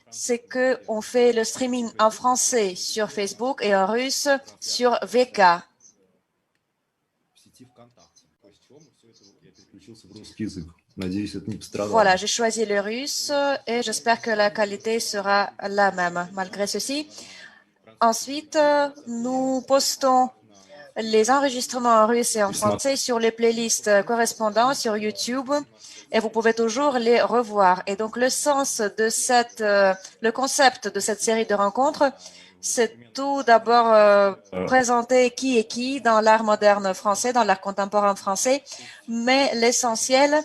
c'est qu'on fait le streaming en français sur Facebook et en russe sur VK. Voilà, j'ai choisi le russe et j'espère que la qualité sera la même malgré ceci. Ensuite, nous postons les enregistrements en russe et en français sur les playlists correspondants sur YouTube et vous pouvez toujours les revoir. Et donc, le sens de le concept de cette série de rencontres, c'est tout d'abord présenter qui est qui dans l'art moderne français, dans l'art contemporain français, mais l'essentiel,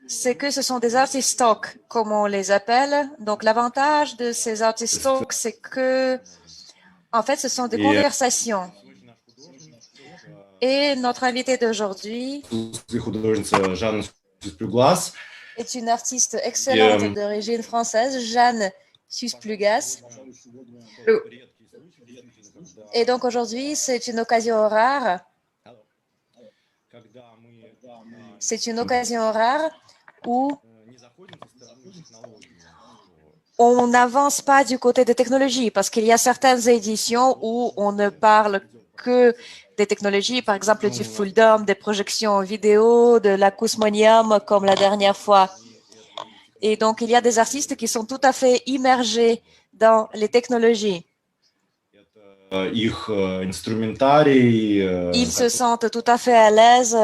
c'est que ce sont des artistes stock, comme on les appelle. Donc, l'avantage de ces artistes stock, c'est que, en fait, ce sont des conversations. Et notre invitée d'aujourd'hui est une artiste excellente d'origine française, Jeanne Susplugas. Et donc, aujourd'hui, c'est une occasion rare. C'est une occasion rare où on n'avance pas du côté des technologies parce qu'il y a certaines éditions où on ne parle que des technologies, par exemple du full dome, des projections vidéo, de l'acousmonium comme la dernière fois. Et donc, il y a des artistes qui sont tout à fait immergés dans les technologies. Ils se sentent tout à fait à l'aise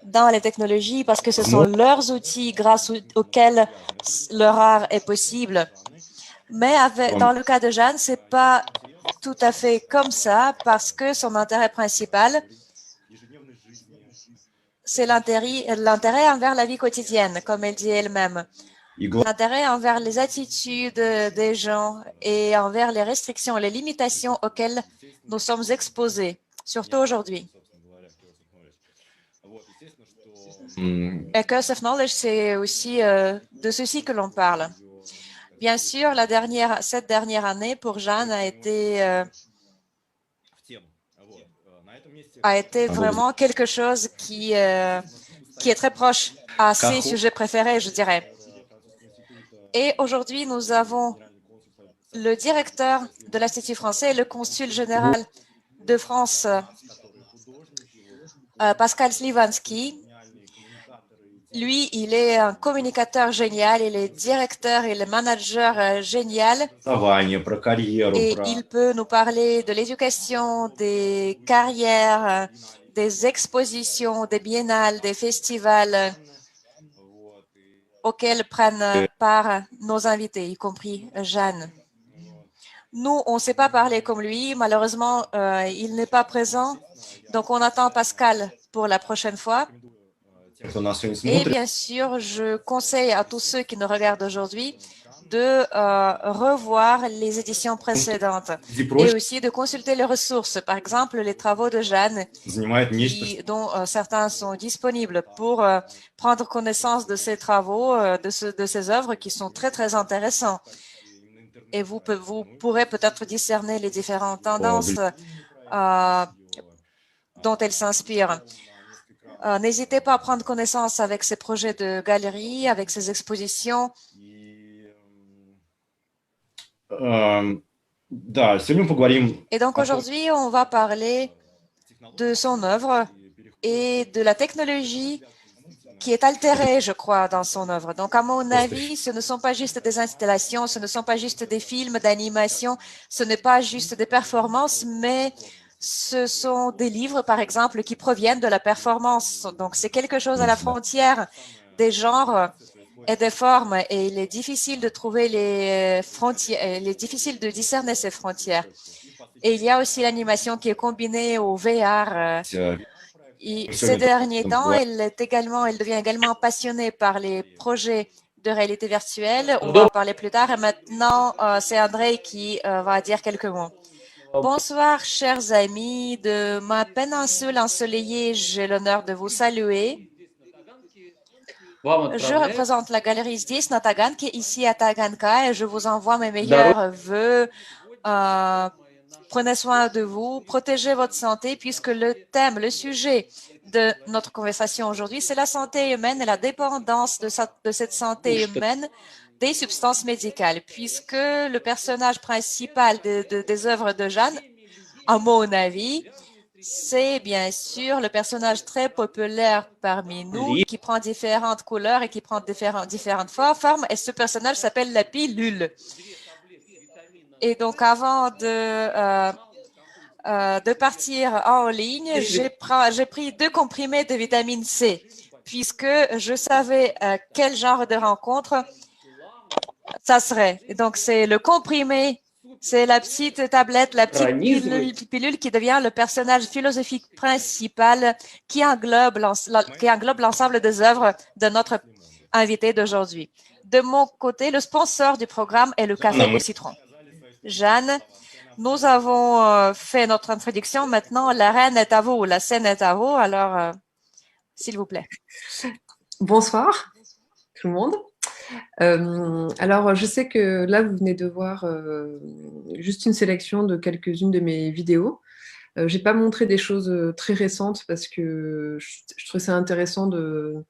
dans les technologies parce que ce sont leurs outils grâce auxquels leur art est possible. Mais dans le cas de Jeanne, ce n'est pas tout à fait comme ça parce que son intérêt principal, c'est l'intérêt envers la vie quotidienne, comme elle dit elle-même. L'intérêt envers les attitudes des gens et envers les restrictions, les limitations auxquelles nous sommes exposés, surtout aujourd'hui. Et Curse of Knowledge, c'est aussi de ceci que l'on parle. Bien sûr, cette dernière année pour Jeanne a été vraiment quelque chose qui est très proche à ses sujets préférés, je dirais. Et aujourd'hui, nous avons le directeur de l'Institut français et le consul général de France, Pascal Slivanski. Lui, il est un communicateur génial, il est directeur et le manager génial. Et il peut nous parler de l'éducation, des carrières, des expositions, des biennales, des festivals auxquels prennent part nos invités, y compris Jeanne. Nous, on ne sait pas parler comme lui. Malheureusement, il n'est pas présent. Donc, on attend Pascal pour la prochaine fois. Et bien sûr, je conseille à tous ceux qui nous regardent aujourd'hui de revoir les éditions précédentes et aussi de consulter les ressources, par exemple les travaux de Jeanne, dont certains sont disponibles pour prendre connaissance de ces travaux, de ces œuvres qui sont très, très intéressants. Et vous pourrez peut-être discerner les différentes tendances dont elle s'inspire. N'hésitez pas à prendre connaissance avec ces projets de galerie, avec ces expositions. Et donc aujourd'hui, on va parler de son œuvre et de la technologie qui est altérée, je crois, dans son œuvre. Donc, à mon avis, ce ne sont pas juste des installations, ce ne sont pas juste des films d'animation, ce n'est pas juste des performances, mais ce sont des livres, par exemple, qui proviennent de la performance. Donc, c'est quelque chose à la frontière des genres et des formes, et il est difficile de trouver les frontières, il est difficile de discerner ces frontières. Et il y a aussi l'animation qui est combinée au VR. Ces derniers temps, elle devient également passionnée par les projets de réalité virtuelle. On va en parler plus tard. Et maintenant, c'est André qui va dire quelques mots. Bonsoir, chers amis de ma péninsule ensoleillée. J'ai l'honneur de vous saluer. Je représente la galerie Zdis Natagan qui est ici à Taganka et je vous envoie mes meilleurs vœux. Prenez soin de vous, protégez votre santé puisque le thème, le sujet de notre conversation aujourd'hui, c'est la santé humaine et la dépendance de cette santé humaine des substances médicales, puisque le personnage principal des œuvres de Jeanne, à mon avis, c'est bien sûr le personnage très populaire parmi nous qui prend différentes couleurs et qui prend différentes formes. Et ce personnage s'appelle la pilule. Et donc, avant de partir en ligne, j'ai pris 2 comprimés de vitamine C, puisque je savais quel genre de rencontre ça serait. Et donc, c'est le comprimé, c'est la petite tablette, la petite pilule qui devient le personnage philosophique principal qui englobe l'ensemble des œuvres de notre invité d'aujourd'hui. De mon côté, le sponsor du programme est le café au citron. Jeanne, nous avons fait notre introduction. Maintenant, la reine est à vous, la scène est à vous. Alors, s'il vous plaît. Bonsoir, tout le monde. Alors, je sais que là, vous venez de voir juste une sélection de quelques-unes de mes vidéos. Je n'ai pas montré des choses très récentes parce que je trouvais ça intéressant de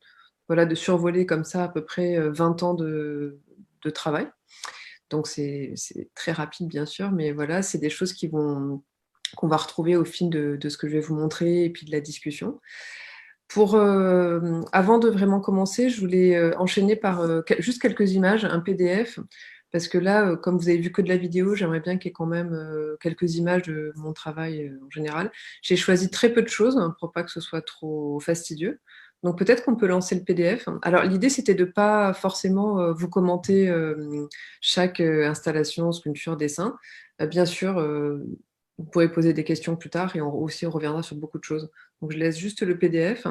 survoler comme ça à peu près 20 ans de travail. Donc, c'est très rapide, bien sûr, mais voilà, c'est des choses qu'on va retrouver au fil de ce que je vais vous montrer et puis de la discussion. Avant de vraiment commencer, je voulais enchaîner par juste quelques images, un PDF, parce que là, comme vous avez vu que de la vidéo, j'aimerais bien qu'il y ait quand même quelques images de mon travail en général. J'ai choisi très peu de choses pour pas que ce soit trop fastidieux. Donc peut-être qu'on peut lancer le PDF. Alors l'idée, c'était de pas forcément vous commenter chaque installation, sculpture, dessin. Bien sûr, vous pourrez poser des questions plus tard et aussi on reviendra sur beaucoup de choses. Donc je laisse juste le PDF.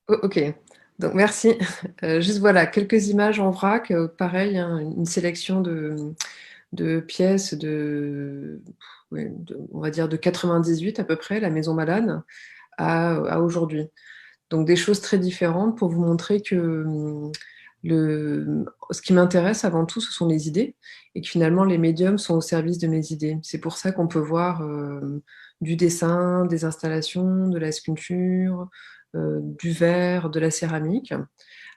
Ok, donc merci. Juste voilà, quelques images en vrac. Pareil, hein, une sélection de pièces on va dire de 98 à peu près, la Maison Malade, à aujourd'hui. Donc des choses très différentes pour vous montrer que ce qui m'intéresse avant tout, ce sont les idées et que finalement les médiums sont au service de mes idées. C'est pour ça qu'on peut voir du dessin, des installations, de la sculpture, du verre, de la céramique.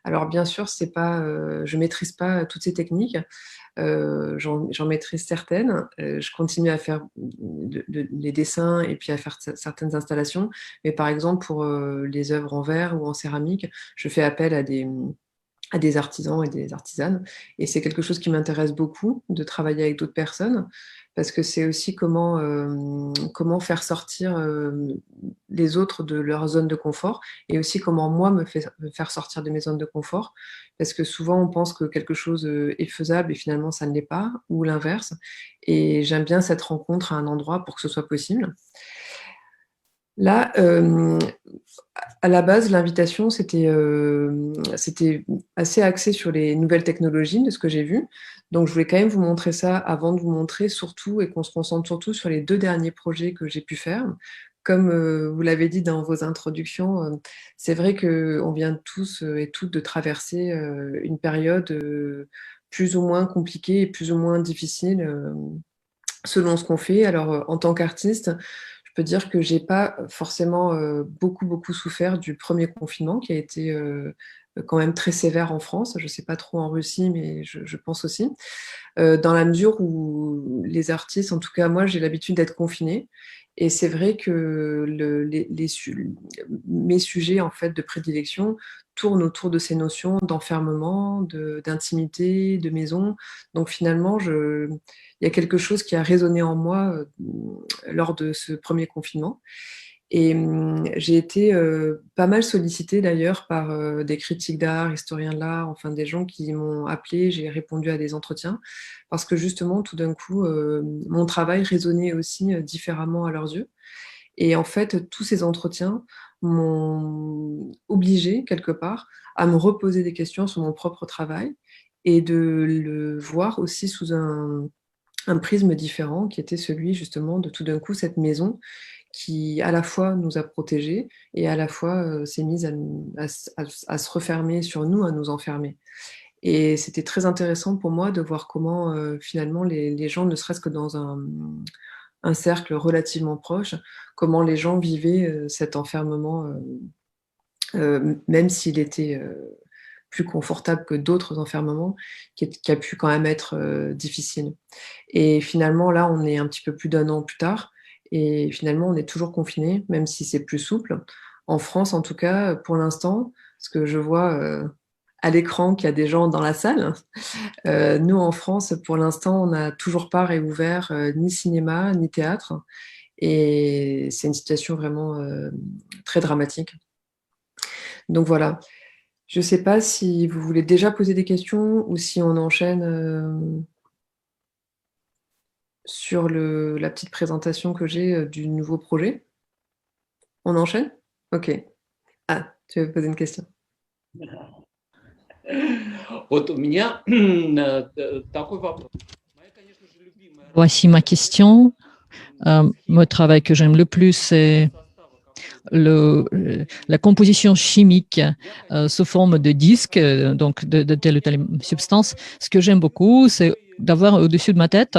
Alors bien sûr, c'est pas, je maîtrise pas toutes ces techniques. J'en maîtrise certaines. Je continue à faire les dessins et puis à faire certaines installations. Mais par exemple, pour les œuvres en verre ou en céramique, je fais appel à des artisans et des artisanes. Et c'est quelque chose qui m'intéresse beaucoup, de travailler avec d'autres personnes, parce que c'est aussi comment faire sortir les autres de leur zone de confort, et aussi comment moi me faire sortir de mes zones de confort, parce que souvent on pense que quelque chose est faisable et finalement ça ne l'est pas, ou l'inverse. Et j'aime bien cette rencontre à un endroit pour que ce soit possible. Là, à la base, l'invitation, c'était assez axé sur les nouvelles technologies, de ce que j'ai vu. Donc, je voulais quand même vous montrer ça avant de vous montrer surtout et qu'on se concentre surtout sur les 2 derniers projets que j'ai pu faire. Comme vous l'avez dit dans vos introductions, c'est vrai qu'on vient tous et toutes de traverser une période plus ou moins compliquées et plus ou moins difficiles selon ce qu'on fait. Alors, en tant qu'artiste, je peux dire que j'ai pas forcément beaucoup souffert du premier confinement qui a été quand même très sévère en France. Je sais pas trop en Russie, mais je pense aussi. Dans la mesure où les artistes, en tout cas moi, j'ai l'habitude d'être confinée. Et c'est vrai que mes sujets en fait de prédilection tournent autour de ces notions d'enfermement, d'intimité, de maison. Donc finalement, il y a quelque chose qui a résonné en moi lors de ce premier confinement. Et j'ai été pas mal sollicitée d'ailleurs par des critiques d'art, historiens de l'art, enfin des gens qui m'ont appelée, j'ai répondu à des entretiens, parce que justement, tout d'un coup, mon travail résonnait aussi différemment à leurs yeux. Et en fait, tous ces entretiens m'ont obligée, quelque part, à me reposer des questions sur mon propre travail et de le voir aussi sous un prisme différent, qui était celui justement de tout d'un coup cette maison qui à la fois nous a protégés et à la fois s'est mise à se refermer sur nous, à nous enfermer. Et c'était très intéressant pour moi de voir comment finalement les gens, ne serait-ce que dans un cercle relativement proche, comment les gens vivaient cet enfermement, même s'il était plus confortable que d'autres enfermements, qui a pu quand même être difficile. Et finalement, là, on est un petit peu plus d'1 an plus tard et finalement, on est toujours confinés, même si c'est plus souple. En France, en tout cas, pour l'instant, parce que je vois à l'écran qu'il y a des gens dans la salle. Nous, en France, pour l'instant, on n'a toujours pas réouvert ni cinéma, ni théâtre. Et c'est une situation vraiment très dramatique. Donc voilà. Je ne sais pas si vous voulez déjà poser des questions ou si on enchaîne sur la petite présentation que j'ai du nouveau projet. On enchaîne? Ok. Ah, tu veux poser une question? Voici ma question. Le travail que j'aime le plus, c'est la composition chimique sous forme de disque, donc de telle ou telle substance. Ce que j'aime beaucoup, c'est d'avoir au-dessus de ma tête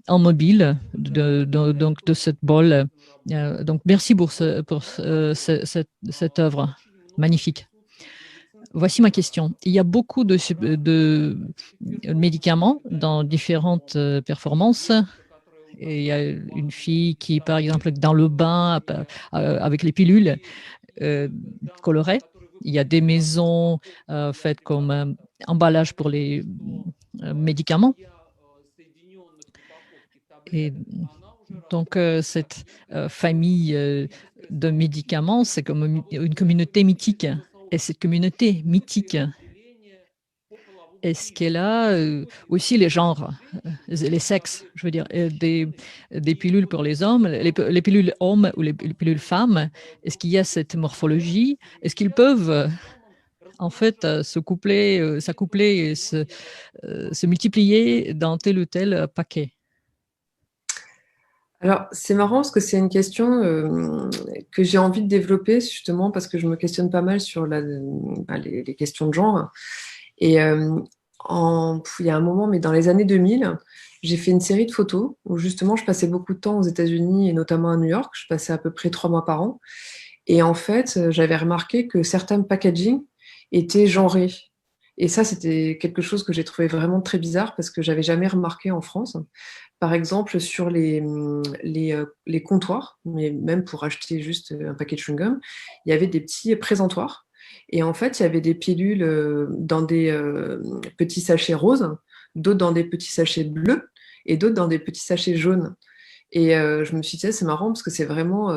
un mobile donc de cette bol. Donc merci pour cette œuvre magnifique. Voici ma question. Il y a beaucoup de médicaments dans différentes performances. Et il y a une fille qui, par exemple, dans le bain avec les pilules colorées. Il y a des maisons faites comme emballage pour les médicaments. Et donc, cette famille de médicaments, c'est comme une communauté mythique. Et cette communauté mythique, est-ce qu'elle a aussi les genres, les sexes, je veux dire, des pilules pour les hommes, les pilules hommes ou les pilules femmes? Est-ce qu'il y a cette morphologie? Est-ce qu'ils peuvent en fait s'accoupler et se multiplier dans tel ou tel paquet? Alors, c'est marrant parce que c'est une question que j'ai envie de développer justement parce que je me questionne pas mal sur les questions de genre. Et il y a un moment, mais dans les années 2000, j'ai fait une série de photos où justement je passais beaucoup de temps aux États-Unis et notamment à New York. Je passais à peu près 3 mois par an. Et en fait, j'avais remarqué que certains packaging étaient genrés. Et ça, c'était quelque chose que j'ai trouvé vraiment très bizarre parce que j'avais jamais remarqué en France. Par exemple, sur les comptoirs, mais même pour acheter juste un paquet de chewing-gum, il y avait des petits présentoirs. Et en fait, il y avait des pilules dans des petits sachets roses, d'autres dans des petits sachets bleus et d'autres dans des petits sachets jaunes. Et je me suis dit, c'est marrant parce que c'est vraiment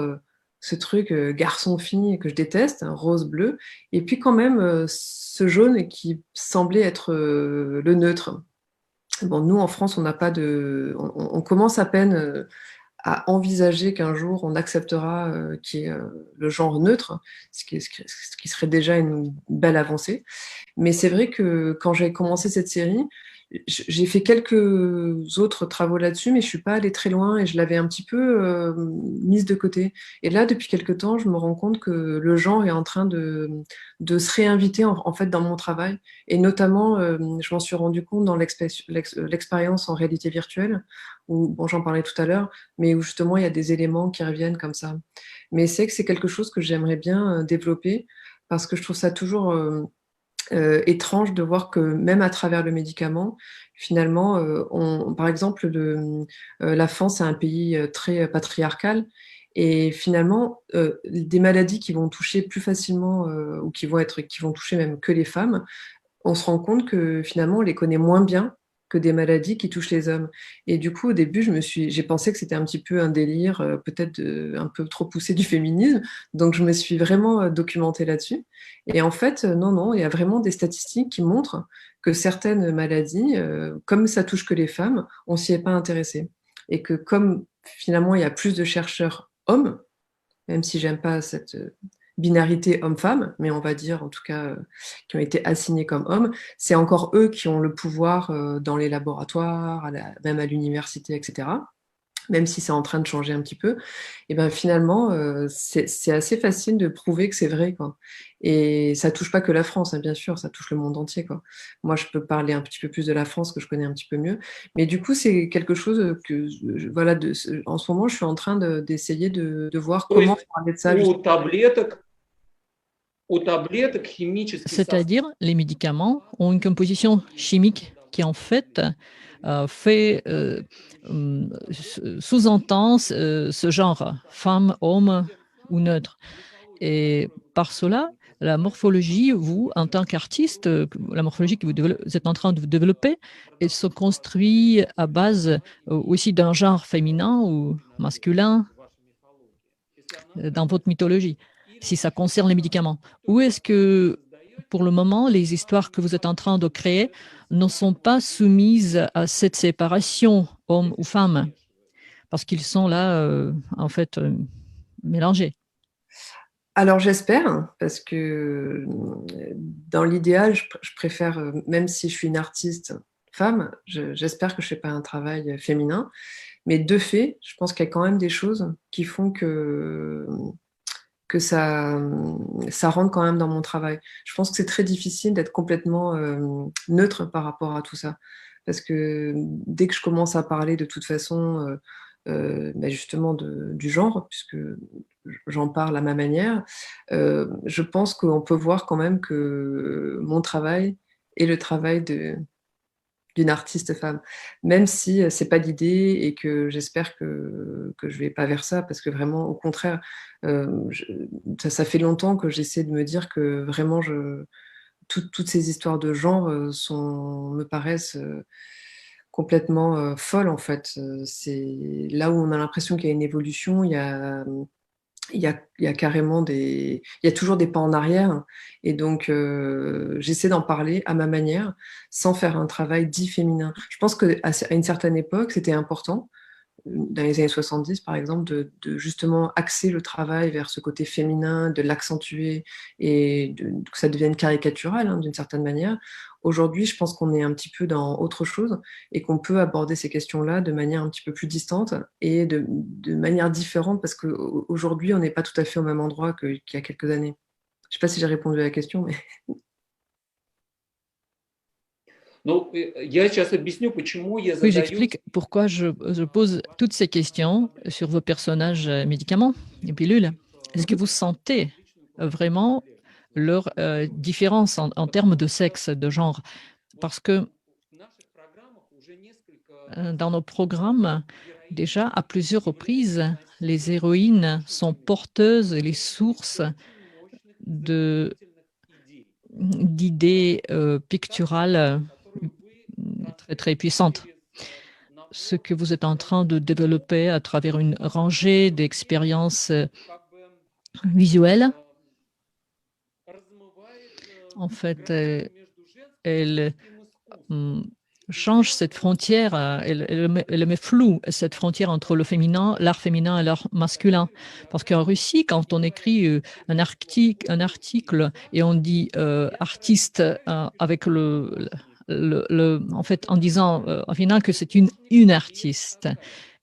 ce truc garçon-fille que je déteste, hein, rose-bleu, et puis quand même ce jaune qui semblait être le neutre. Bon, nous, en France, on n'a pas de... On commence à peine à envisager qu'un jour, on acceptera qu'il y ait le genre neutre, ce qui serait déjà une belle avancée. Mais c'est vrai que quand j'ai commencé cette série, j'ai fait quelques autres travaux là-dessus, mais je ne suis pas allée très loin et je l'avais un petit peu mise de côté. Et là, depuis quelques temps, je me rends compte que le genre est en train de se réinviter en fait dans mon travail. Et notamment, je m'en suis rendu compte dans l'expérience en réalité virtuelle, où, bon, j'en parlais tout à l'heure, mais où justement, il y a des éléments qui reviennent comme ça. Mais c'est que c'est quelque chose que j'aimerais bien développer parce que je trouve ça toujours étrange de voir que même à travers le médicament, finalement, par exemple, la France est un pays très patriarcal et finalement, des maladies qui vont toucher plus facilement ou qui vont toucher même que les femmes, on se rend compte que finalement, on les connaît moins bien que des maladies qui touchent les hommes. Et du coup, au début, j'ai pensé que c'était un petit peu un délire, peut-être un peu trop poussé du féminisme. Donc, je me suis vraiment documentée là-dessus. Et en fait, non, il y a vraiment des statistiques qui montrent que certaines maladies, comme ça touche que les femmes, on s'y est pas intéressé. Et que comme finalement, il y a plus de chercheurs hommes, même si j'aime pas cette binarité homme-femme, mais on va dire en tout cas qui ont été assignés comme hommes, c'est encore eux qui ont le pouvoir dans les laboratoires, même à l'université, etc. Même si c'est en train de changer un petit peu, et ben finalement, c'est assez facile de prouver que c'est vrai, quoi. Et ça touche pas que la France, hein, bien sûr, ça touche le monde entier, quoi. Moi, je peux parler un petit peu plus de la France, que je connais un petit peu mieux. Mais du coup, c'est quelque chose que, voilà, en ce moment, je suis en train d'essayer de voir comment parler de ça. C'est-à-dire, les médicaments ont une composition chimique qui, en fait, sous-entend ce genre, femme, homme ou neutre. Et par cela, la morphologie, vous, en tant qu'artiste, la morphologie que vous êtes en train de développer, elle se construit à base aussi d'un genre féminin ou masculin dans votre mythologie, si ça concerne les médicaments. Ou est-ce que, pour le moment, les histoires que vous êtes en train de créer ne sont pas soumises à cette séparation homme ou femme, parce qu'ils sont là, en fait, mélangés? Alors j'espère, parce que dans l'idéal, je préfère, même si je suis une artiste femme, j'espère que je ne fais pas un travail féminin. Mais de fait, je pense qu'il y a quand même des choses qui font que ça rentre quand même dans mon travail. Je pense que c'est très difficile d'être complètement neutre par rapport à tout ça. Parce que dès que je commence à parler de toute façon justement du genre, puisque j'en parle à ma manière, je pense qu'on peut voir quand même que mon travail est le travail d'une artiste femme, même si c'est pas l'idée et que j'espère que je vais pas vers ça parce que vraiment au contraire, ça fait longtemps que j'essaie de me dire que vraiment toutes ces histoires de genre me paraissent complètement folles en fait. C'est là où on a l'impression qu'il y a une évolution, il y a carrément il y a toujours des pas en arrière. Et donc, j'essaie d'en parler à ma manière, sans faire un travail dit féminin. Je pense qu'à une certaine époque, c'était important, dans les années 70, par exemple, de justement axer le travail vers ce côté féminin, de l'accentuer et que ça devienne caricatural, hein, d'une certaine manière. Aujourd'hui, je pense qu'on est un petit peu dans autre chose et qu'on peut aborder ces questions-là de manière un petit peu plus distante et de manière différente parce qu'aujourd'hui, on n'est pas tout à fait au même endroit qu'il y a quelques années. Je ne sais pas si j'ai répondu à la question, mais... Oui, j'explique pourquoi je pose toutes ces questions sur vos personnages médicaments et pilules. Est-ce que vous sentez vraiment leur différence en termes de sexe, de genre? Parce que dans nos programmes, déjà à plusieurs reprises, les héroïnes sont porteuses et les sources d'idées picturales très, très puissantes. Ce que vous êtes en train de développer à travers une rangée d'expériences visuelles, en fait, elle change cette frontière, elle met floue cette frontière entre le féminin, l'art féminin et l'art masculin. Parce qu'en Russie, quand on écrit un article et on dit artiste avec en fait, en disant au final que c'est une artiste.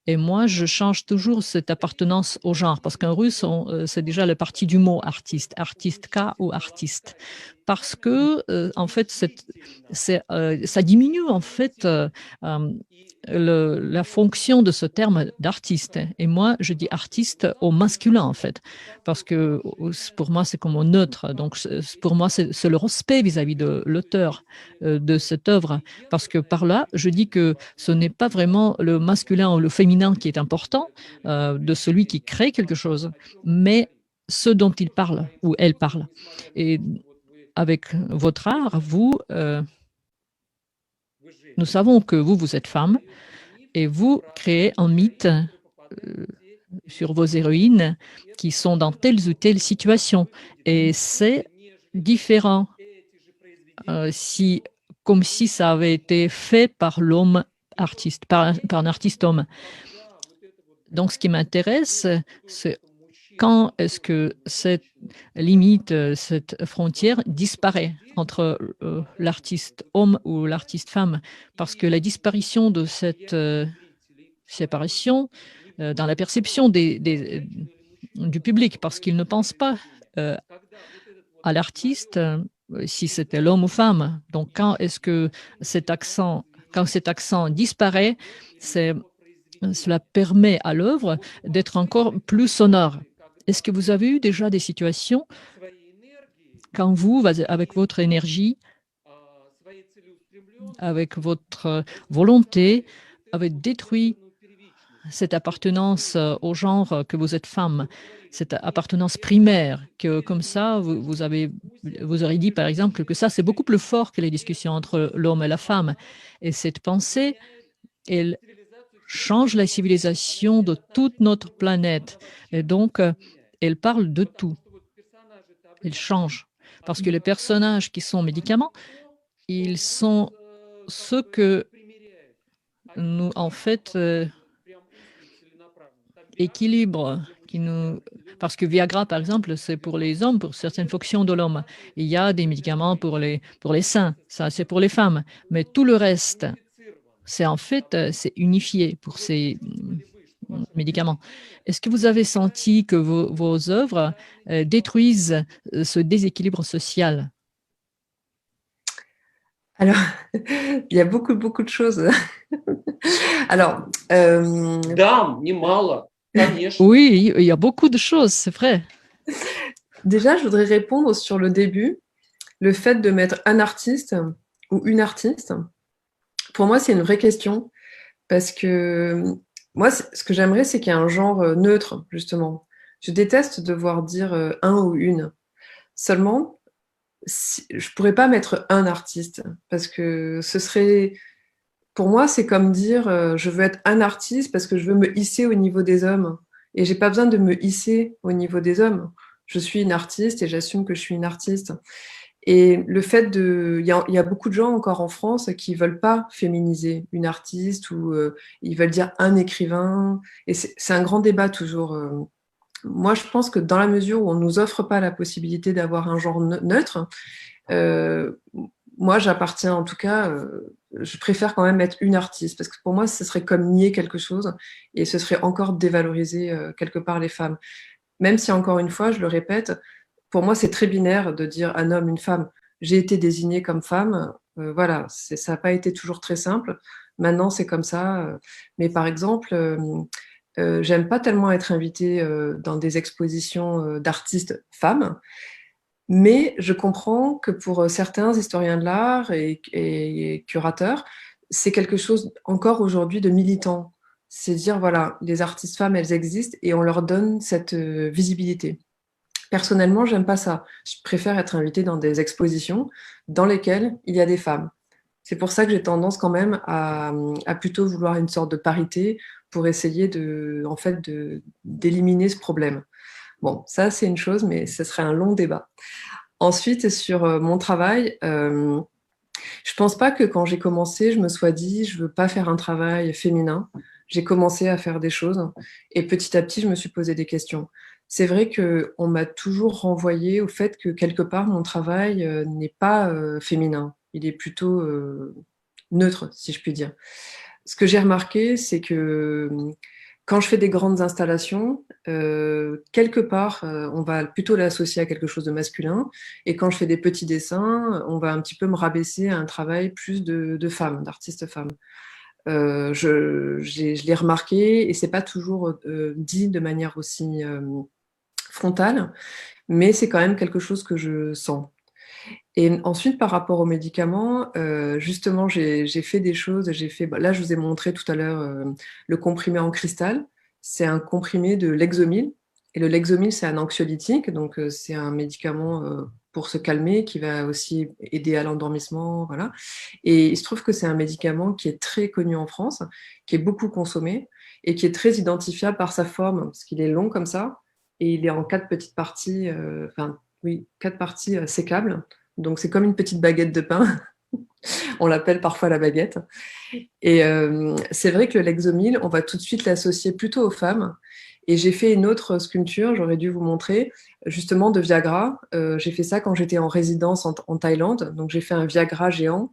Et moi, je change toujours cette appartenance au genre, parce qu'en russe, c'est déjà la partie du mot artiste, artistka ou artiste, parce que en fait, ça diminue en fait la fonction de ce terme d'artiste. Et moi, je dis artiste au masculin en fait, parce que pour moi, c'est comme un neutre. Donc, pour moi, c'est le respect vis-à-vis de l'auteur de cette œuvre, parce que par là, je dis que ce n'est pas vraiment le masculin ou le féminin qui est important de celui qui crée quelque chose, mais ce dont il parle ou elle parle. Et avec votre art, nous savons que vous êtes femme et vous créez un mythe sur vos héroïnes qui sont dans telle ou telle situation. Et c'est différent comme si ça avait été fait par l'homme artiste, par un artiste homme. Donc, ce qui m'intéresse, c'est quand est-ce que cette limite, cette frontière disparaît entre l'artiste homme ou l'artiste femme, parce que la disparition de cette séparation dans la perception du public, parce qu'il ne pense pas à l'artiste si c'était l'homme ou femme. Donc, quand est-ce que quand cet accent disparaît, cela permet à l'œuvre d'être encore plus sonore. Est-ce que vous avez eu déjà des situations quand vous, avec votre énergie, avec votre volonté, avez détruit cette appartenance au genre que vous êtes femme, cette appartenance primaire, que comme ça, vous aurez dit par exemple que ça, c'est beaucoup plus fort que les discussions entre l'homme et la femme. Et cette pensée, elle change la civilisation de toute notre planète. Et donc, elle parle de tout. Elle change. Parce que les personnages qui sont médicaments, ils sont ceux que nous, en fait, équilibrent. Parce que Viagra, par exemple, c'est pour les hommes, pour certaines fonctions de l'homme. Il y a des médicaments pour les seins, ça c'est pour les femmes. Mais tout le reste, c'est en fait, c'est unifié pour ces médicaments. Est-ce que vous avez senti que vos œuvres détruisent ce déséquilibre social? Alors, il y a beaucoup de choses. Alors, oui, il y a beaucoup de choses, c'est vrai. Déjà, je voudrais répondre sur le début, le fait de mettre un artiste ou une artiste. Pour moi, c'est une vraie question parce que moi, ce que j'aimerais, c'est qu'il y ait un genre neutre, justement. Je déteste devoir dire un ou une. Seulement, je pourrais pas mettre un artiste parce que ce serait, pour moi, c'est comme dire je veux être un artiste parce que je veux me hisser au niveau des hommes. Et j'ai pas besoin de me hisser au niveau des hommes. Je suis une artiste et j'assume que je suis une artiste. Et le fait il y a beaucoup de gens encore en France qui veulent pas féminiser une artiste ou ils veulent dire un écrivain. Et c'est un grand débat toujours. Moi, je pense que dans la mesure où on nous offre pas la possibilité d'avoir un genre neutre, moi, j'appartiens en tout cas, je préfère quand même être une artiste parce que pour moi, ce serait comme nier quelque chose et ce serait encore dévaloriser quelque part les femmes. Même si encore une fois, je le répète, pour moi, c'est très binaire de dire un homme, une femme. J'ai été désignée comme femme, voilà, ça n'a pas été toujours très simple. Maintenant, c'est comme ça. Mais par exemple, j'aime pas tellement être invitée dans des expositions d'artistes femmes, mais je comprends que pour certains historiens de l'art et curateurs, c'est quelque chose encore aujourd'hui de militant. C'est dire, voilà, les artistes femmes, elles existent et on leur donne cette visibilité. Personnellement, j'aime pas ça. Je préfère être invitée dans des expositions dans lesquelles il y a des femmes. C'est pour ça que j'ai tendance quand même à plutôt vouloir une sorte de parité pour essayer d'éliminer ce problème. Bon, ça c'est une chose, mais ce serait un long débat. Ensuite, sur mon travail, je pense pas que quand j'ai commencé, je me sois dit je veux pas faire un travail féminin. J'ai commencé à faire des choses et petit à petit, je me suis posé des questions. C'est vrai qu'on m'a toujours renvoyé au fait que quelque part, mon travail n'est pas féminin. Il est plutôt neutre, si je puis dire. Ce que j'ai remarqué, c'est que quand je fais des grandes installations, quelque part, on va plutôt l'associer à quelque chose de masculin. Et quand je fais des petits dessins, on va un petit peu me rabaisser à un travail plus de femmes, d'artistes femmes. Je l'ai remarqué et c'est pas toujours dit de manière aussi frontale, mais c'est quand même quelque chose que je sens. Et ensuite, par rapport aux médicaments, justement, j'ai fait des choses. Là, je vous ai montré tout à l'heure le comprimé en cristal. C'est un comprimé de Lexomil. Et le Lexomil, c'est un anxiolytique, donc c'est un médicament pour se calmer qui va aussi aider à l'endormissement, voilà. Et il se trouve que c'est un médicament qui est très connu en France, qui est beaucoup consommé et qui est très identifiable par sa forme, parce qu'il est long comme ça et il est en 4 petites parties, oui, 4 parties sécables. Donc, c'est comme une petite baguette de pain. On l'appelle parfois la baguette. Et c'est vrai que le Lexomil, on va tout de suite l'associer plutôt aux femmes. Et j'ai fait une autre sculpture, j'aurais dû vous montrer, justement de Viagra. J'ai fait ça quand j'étais en résidence en Thaïlande. Donc, j'ai fait un Viagra géant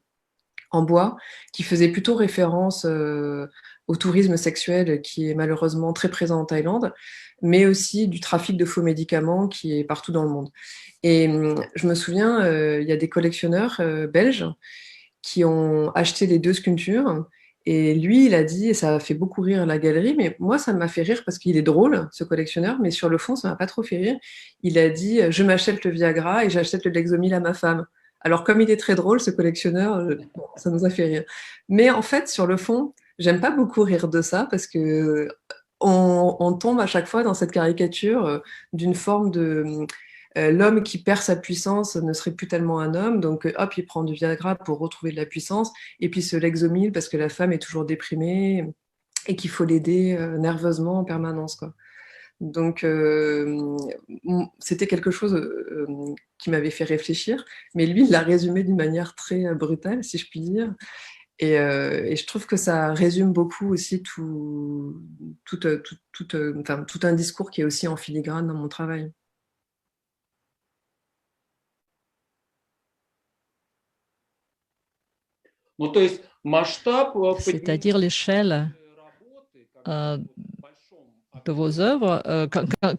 en bois qui faisait plutôt référence au tourisme sexuel qui est malheureusement très présent en Thaïlande, mais aussi du trafic de faux médicaments qui est partout dans le monde. Et je me souviens, il y a des collectionneurs belges qui ont acheté les 2 sculptures. Et lui, il a dit, et ça a fait beaucoup rire la galerie, mais moi, ça m'a fait rire parce qu'il est drôle, ce collectionneur, mais sur le fond, ça m'a pas trop fait rire. Il a dit, je m'achète le Viagra et j'achète le Lexomil à ma femme. Alors, comme il est très drôle, ce collectionneur, bon, ça nous a fait rire. Mais en fait, sur le fond, j'aime pas beaucoup rire de ça parce que on tombe à chaque fois dans cette caricature d'une forme de l'homme qui perd sa puissance ne serait plus tellement un homme, donc hop, il prend du Viagra pour retrouver de la puissance, et puis ce Lexomil parce que la femme est toujours déprimée et qu'il faut l'aider nerveusement en permanence, quoi. Donc, c'était quelque chose qui m'avait fait réfléchir, mais lui, il l'a résumé d'une manière très brutale, si je puis dire. Et je trouve que ça résume beaucoup aussi tout un discours qui est aussi en filigrane dans mon travail. C'est-à-dire l'échelle de vos œuvres,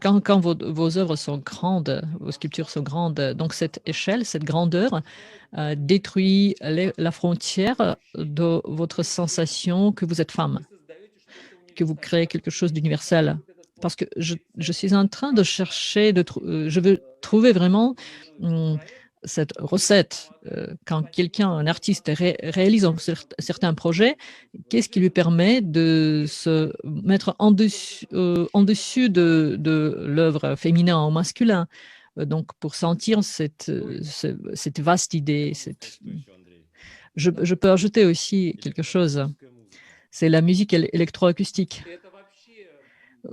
quand vos œuvres sont grandes, vos sculptures sont grandes, donc cette échelle, cette grandeur détruit la frontière de votre sensation que vous êtes femme, que vous créez quelque chose d'universel. Parce que je suis en train de chercher, je veux trouver vraiment cette recette. Quand quelqu'un, un artiste, réalise un certain projet, qu'est-ce qui lui permet de se mettre en dessus de l'œuvre féminin ou masculin? Donc, pour sentir cette vaste idée, je peux ajouter aussi quelque chose. C'est la musique électroacoustique.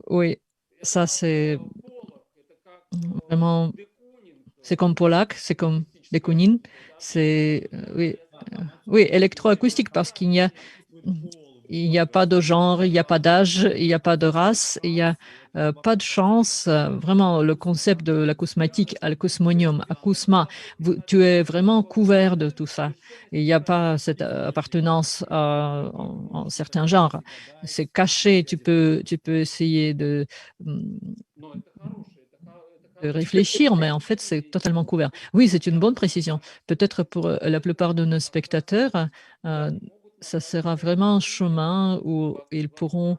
Oui, ça c'est vraiment, c'est comme Polak, c'est comme de Koonin, c'est oui, électroacoustique parce il n'y a pas de genre, il n'y a pas d'âge, il n'y a pas de race, il n'y a pas de chance. Vraiment, le concept de l'acousmatique, alcosmonium, acousma, tu es vraiment couvert de tout ça. Il n'y a pas cette appartenance à un certain genre. C'est caché, tu peux essayer de réfléchir, mais en fait, c'est totalement couvert. Oui, c'est une bonne précision. Peut-être pour la plupart de nos spectateurs, ça sera vraiment un chemin où ils pourront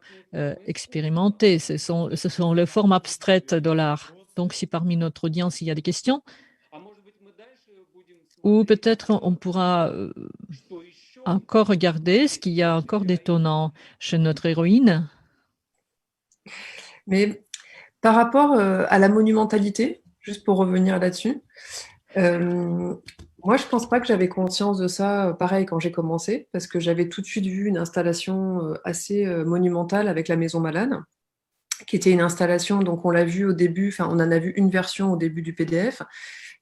expérimenter. Ce sont les formes abstraites de l'art. Donc, si parmi notre audience, il y a des questions, ou peut-être on pourra encore regarder ce qu'il y a encore d'étonnant chez notre héroïne. Mais par rapport à la monumentalité, juste pour revenir là-dessus, moi, je pense pas que j'avais conscience de ça, pareil, quand j'ai commencé, parce que j'avais tout de suite vu une installation assez monumentale avec la Maison Malade, qui était une installation, donc on l'a vu au début, enfin, on en a vu une version au début du PDF,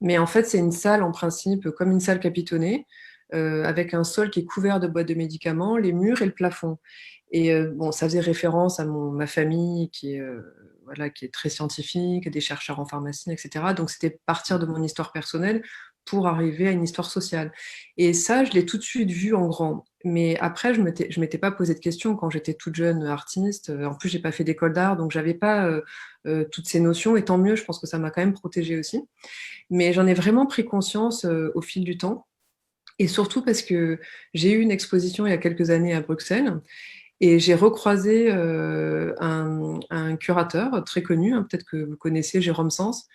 mais en fait, c'est une salle en principe, comme une salle capitonnée, avec un sol qui est couvert de boîtes de médicaments, les murs et le plafond. Et bon, ça faisait référence à ma famille qui est très scientifique, des chercheurs en pharmacie, etc. Donc, c'était partir de mon histoire personnelle pour arriver à une histoire sociale. Et ça, je l'ai tout de suite vu en grand. Mais après, je m'étais pas posé de questions quand j'étais toute jeune artiste. En plus, j'ai pas fait d'école d'art, donc j'avais pas toutes ces notions. Et tant mieux, je pense que ça m'a quand même protégée aussi. Mais j'en ai vraiment pris conscience au fil du temps. Et surtout parce que j'ai eu une exposition il y a quelques années à Bruxelles et j'ai recroisé un curateur très connu, hein, peut-être que vous connaissez, Jérôme Sens,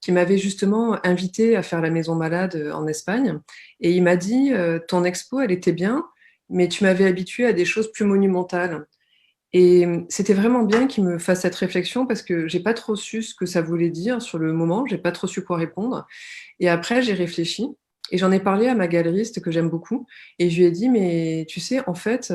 qui m'avait justement invité à faire la Maison Malade en Espagne. Et il m'a dit, ton expo, elle était bien, mais tu m'avais habitué à des choses plus monumentales. Et c'était vraiment bien qu'il me fasse cette réflexion parce que j'ai pas trop su ce que ça voulait dire sur le moment, j'ai pas trop su quoi répondre. Et après, j'ai réfléchi et j'en ai parlé à ma galeriste que j'aime beaucoup. Et je lui ai dit, mais tu sais, en fait,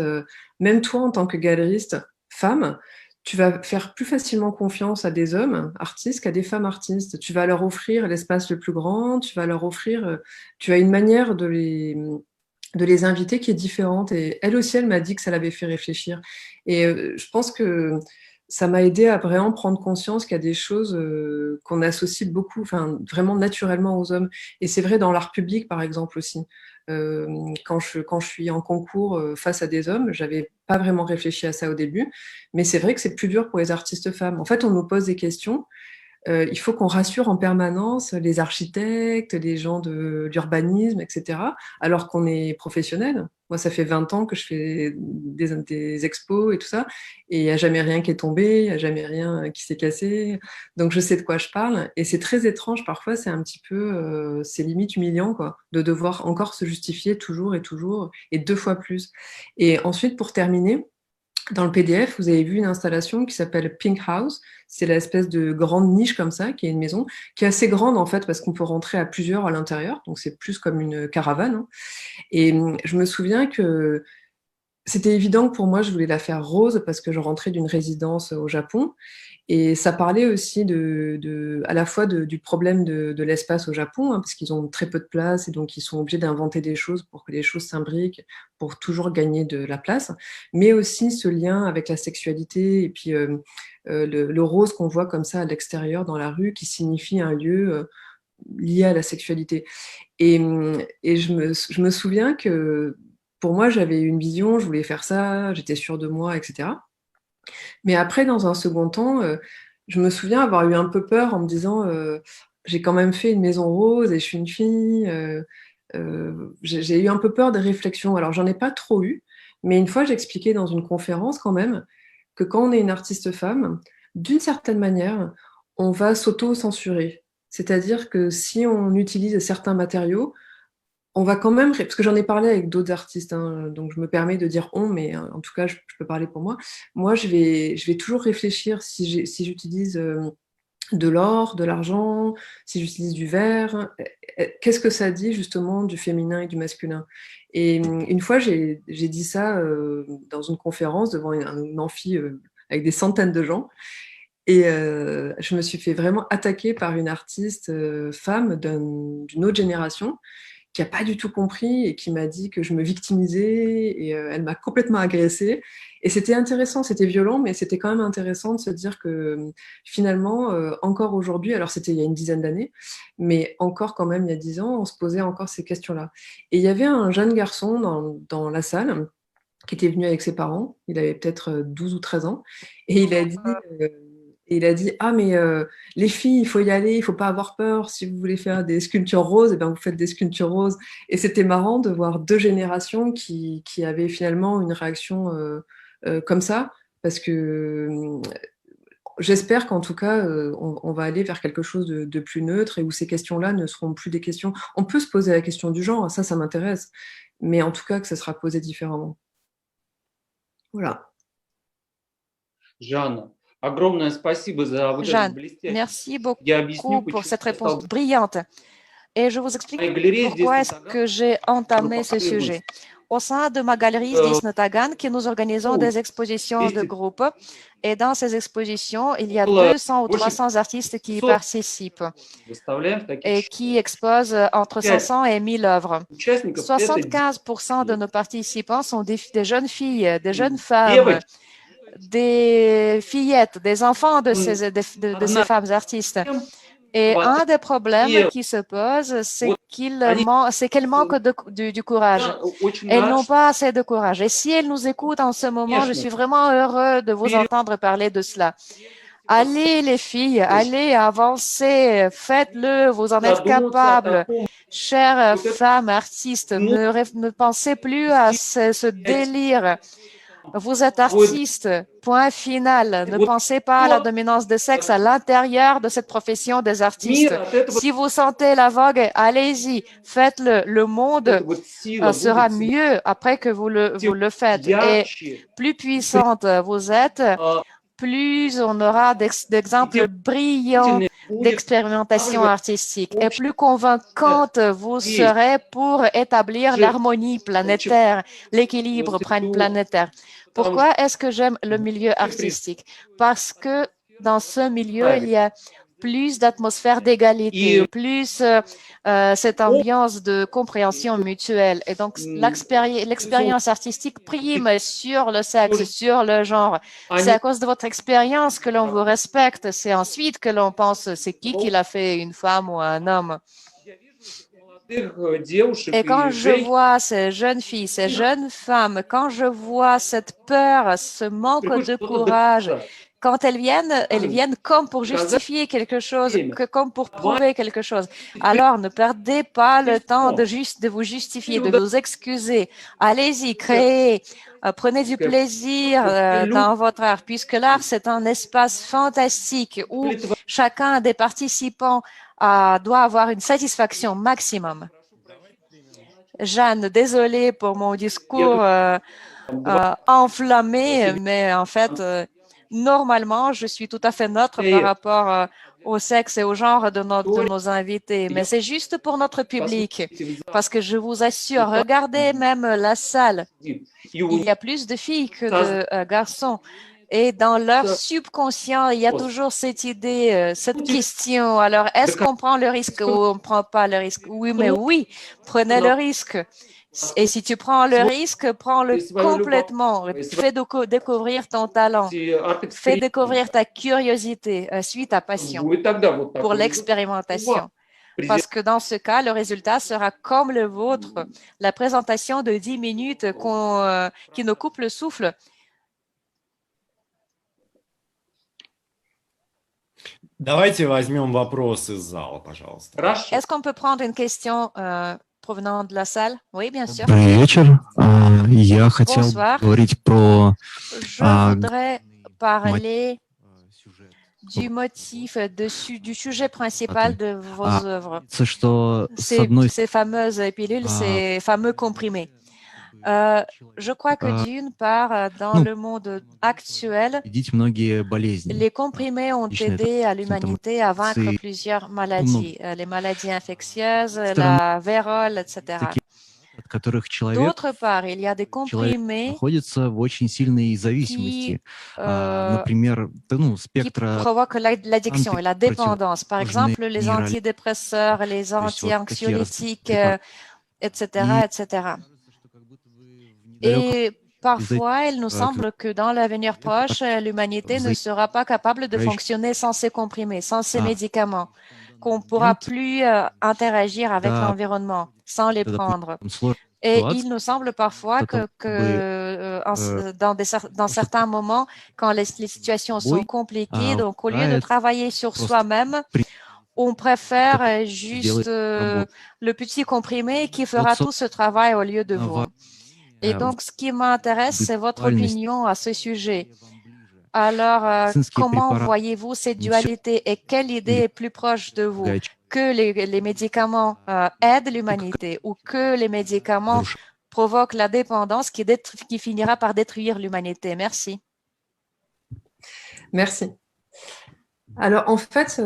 même toi, en tant que galeriste femme, tu vas faire plus facilement confiance à des hommes artistes qu'à des femmes artistes. Tu vas leur offrir l'espace le plus grand, tu vas leur offrir, tu as une manière de les inviter qui est différente. Et elle aussi, elle m'a dit que ça l'avait fait réfléchir. Et je pense que ça m'a aidé à vraiment prendre conscience qu'il y a des choses qu'on associe beaucoup, enfin, vraiment naturellement aux hommes. Et c'est vrai dans l'art public, par exemple, aussi. Quand je suis en concours face à des hommes, j'avais pas vraiment réfléchi à ça au début, mais c'est vrai que c'est plus dur pour les artistes femmes. En fait, on nous pose des questions, il faut qu'on rassure en permanence les architectes, les gens de l'urbanisme, etc., alors qu'on est professionnel. Moi, ça fait 20 ans que je fais des expos et tout ça, et il n'y a jamais rien qui est tombé, il n'y a jamais rien qui s'est cassé. Donc, je sais de quoi je parle. Et c'est très étrange, parfois, c'est un petit peu, c'est limite humiliant, quoi, de devoir encore se justifier toujours et 2 fois plus. Et ensuite, pour terminer, dans le PDF, vous avez vu une installation qui s'appelle Pink House. C'est l'espèce de grande niche comme ça, qui est une maison, qui est assez grande en fait, parce qu'on peut rentrer à plusieurs à l'intérieur. Donc c'est plus comme une caravane, hein. Et je me souviens que c'était évident que pour moi, je voulais la faire rose parce que je rentrais d'une résidence au Japon. Et ça parlait aussi à la fois du problème de l'espace au Japon, hein, parce qu'ils ont très peu de place et donc ils sont obligés d'inventer des choses pour que les choses s'imbriquent, pour toujours gagner de la place, mais aussi ce lien avec la sexualité et puis le rose qu'on voit comme ça à l'extérieur dans la rue qui signifie un lieu lié à la sexualité. Et, et je me souviens que pour moi, j'avais une vision, je voulais faire ça, j'étais sûre de moi, etc. Mais après, dans un second temps, je me souviens avoir eu un peu peur en me disant, j'ai quand même fait une maison rose et je suis une fille. J'ai eu un peu peur des réflexions. Alors, j'en ai pas trop eu, mais une fois, j'expliquais dans une conférence quand même que quand on est une artiste femme, d'une certaine manière, on va s'auto-censurer. C'est-à-dire que si on utilise certains matériaux, on va quand même, parce que j'en ai parlé avec d'autres artistes, hein, donc je me permets de dire on, mais en tout cas, je peux parler pour moi. Moi, je vais toujours réfléchir si j'utilise de l'or, de l'argent, si j'utilise du verre, qu'est-ce que ça dit justement du féminin et du masculin? Et une fois, j'ai dit ça dans une conférence devant un amphi avec des centaines de gens. Et je me suis fait vraiment attaquer par une artiste femme d'une autre génération qui n'a pas du tout compris et qui m'a dit que je me victimisais et elle m'a complètement agressée. Et c'était intéressant, c'était violent, mais c'était quand même intéressant de se dire que finalement, encore aujourd'hui, alors c'était il y a une dizaine d'années, mais encore quand même il y a 10 ans, on se posait encore ces questions-là. Et il y avait un jeune garçon dans la salle qui était venu avec ses parents, il avait peut-être 12 ou 13 ans, et il a dit ah mais les filles, il faut y aller, il faut pas avoir peur. Si vous voulez faire des sculptures roses, eh ben, vous faites des sculptures roses. Et c'était marrant de voir 2 générations qui avaient finalement une réaction comme ça, parce que j'espère qu'en tout cas, on va aller vers quelque chose de plus neutre et où ces questions-là ne seront plus des questions. On peut se poser la question du genre, ça m'intéresse, mais en tout cas que ça sera posé différemment. Voilà. Jeanne, merci beaucoup pour cette réponse brillante. Et je vous explique pourquoi est-ce que j'ai entamé ce sujet. Au sein de ma galerie Здесь на Таганке, qui nous organisons des expositions de groupe. Et dans ces expositions, il y a 200 ou 300 artistes qui y participent et qui exposent entre 500 et 1000 œuvres. 75% de nos participants sont des jeunes filles, des jeunes femmes, des fillettes, des enfants de ces femmes artistes. Et un des problèmes qui se posent, c'est qu'elles manquent du courage. Elles n'ont pas assez de courage. Et si elles nous écoutent en ce moment, je suis vraiment heureux de vous entendre parler de cela. Allez les filles, allez avancer, faites-le, vous en êtes capables. Chères femmes artistes, ne pensez plus à ce délire. Vous êtes artiste, point final. Ne pensez pas à la dominance de sexe à l'intérieur de cette profession des artistes. Si vous sentez la vogue, allez-y, faites-le. Le monde sera mieux après que vous le faites. Et plus puissante vous êtes, plus on aura d'exemples brillants d'expérimentation artistique et plus convaincante vous serez pour établir l'harmonie planétaire, l'équilibre planétaire. Pourquoi est-ce que j'aime le milieu artistique? Parce que dans ce milieu, il y a plus d'atmosphère d'égalité, plus cette ambiance de compréhension mutuelle. Et donc, l'expérience artistique prime sur le sexe, sur le genre. C'est à cause de votre expérience que l'on vous respecte. C'est ensuite que l'on pense, c'est qui l'a fait, une femme ou un homme? Et quand je vois ces jeunes filles, ces jeunes femmes, quand je vois cette peur, ce manque de courage, quand elles viennent comme pour justifier quelque chose, comme pour prouver quelque chose. Alors, ne perdez pas le temps de vous justifier, de vous excuser. Allez-y, créez, prenez du plaisir dans votre art, puisque l'art, c'est un espace fantastique où chacun des participants doit avoir une satisfaction maximum. Jeanne, désolée pour mon discours enflammé, mais en fait, normalement, je suis tout à fait neutre par rapport au sexe et au genre de nos invités, mais c'est juste pour notre public, parce que je vous assure, regardez même la salle, il y a plus de filles que de garçons. Et dans leur subconscient, il y a toujours cette idée, cette question. Alors, est-ce qu'on prend le risque ou on ne prend pas le risque? Oui, mais oui, prenez le risque. Et si tu prends le risque, prends-le complètement. Fais découvrir ton talent. Fais découvrir ta curiosité. Suis ta passion pour l'expérimentation. Parce que dans ce cas, le résultat sera comme le vôtre. La présentation de 10 minutes qui nous coupe le souffle. Давайте возьмем вопрос из зала, пожалуйста. Est-ce qu'on peut prendre une question provenant de la salle? Oui, bien sûr. Добрый вечер. Я хотел говорить про... Je voudrais parler du motif, du sujet principal de vos œuvres. Ces fameuses pilules, ces fameux comprimés. Je crois que d'une part, dans le monde actuel, les comprimés ont aidé à l'humanité à vaincre plusieurs maladies, les maladies infectieuses, la vérole, etc. D'autre part, il y a des comprimés qui provoquent l'addiction et la dépendance. Par exemple, les antidépresseurs, les anti-anxiolytiques, etc., etc. Et parfois, il nous semble que dans l'avenir proche, l'humanité ne sera pas capable de fonctionner sans ces comprimés, sans ces médicaments, qu'on ne pourra plus interagir avec l'environnement sans les prendre. Et il nous semble parfois que dans certains moments, quand les situations sont compliquées, donc au lieu de travailler sur soi-même, on préfère juste le petit comprimé qui fera tout ce travail au lieu de vous. Et donc, ce qui m'intéresse, c'est votre opinion à ce sujet. Alors, comment voyez-vous cette dualité et quelle idée est plus proche de vous? Que les médicaments aident l'humanité ou que les médicaments provoquent la dépendance qui finira par détruire l'humanité? Merci. Merci. Alors, en fait,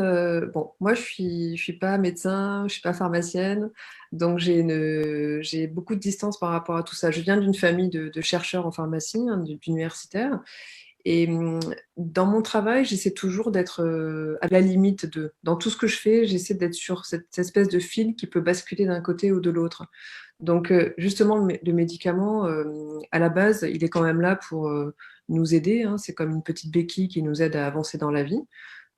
moi, je suis pas médecin, je suis pas pharmacienne, donc j'ai beaucoup de distance par rapport à tout ça. Je viens d'une famille de chercheurs en pharmacie, d'universitaires, et dans mon travail, j'essaie toujours d'être à la limite dans tout ce que je fais, j'essaie d'être sur cette espèce de fil qui peut basculer d'un côté ou de l'autre. Donc, justement, le médicament, à la base, il est quand même là pour nous aider, hein. C'est comme une petite béquille qui nous aide à avancer dans la vie.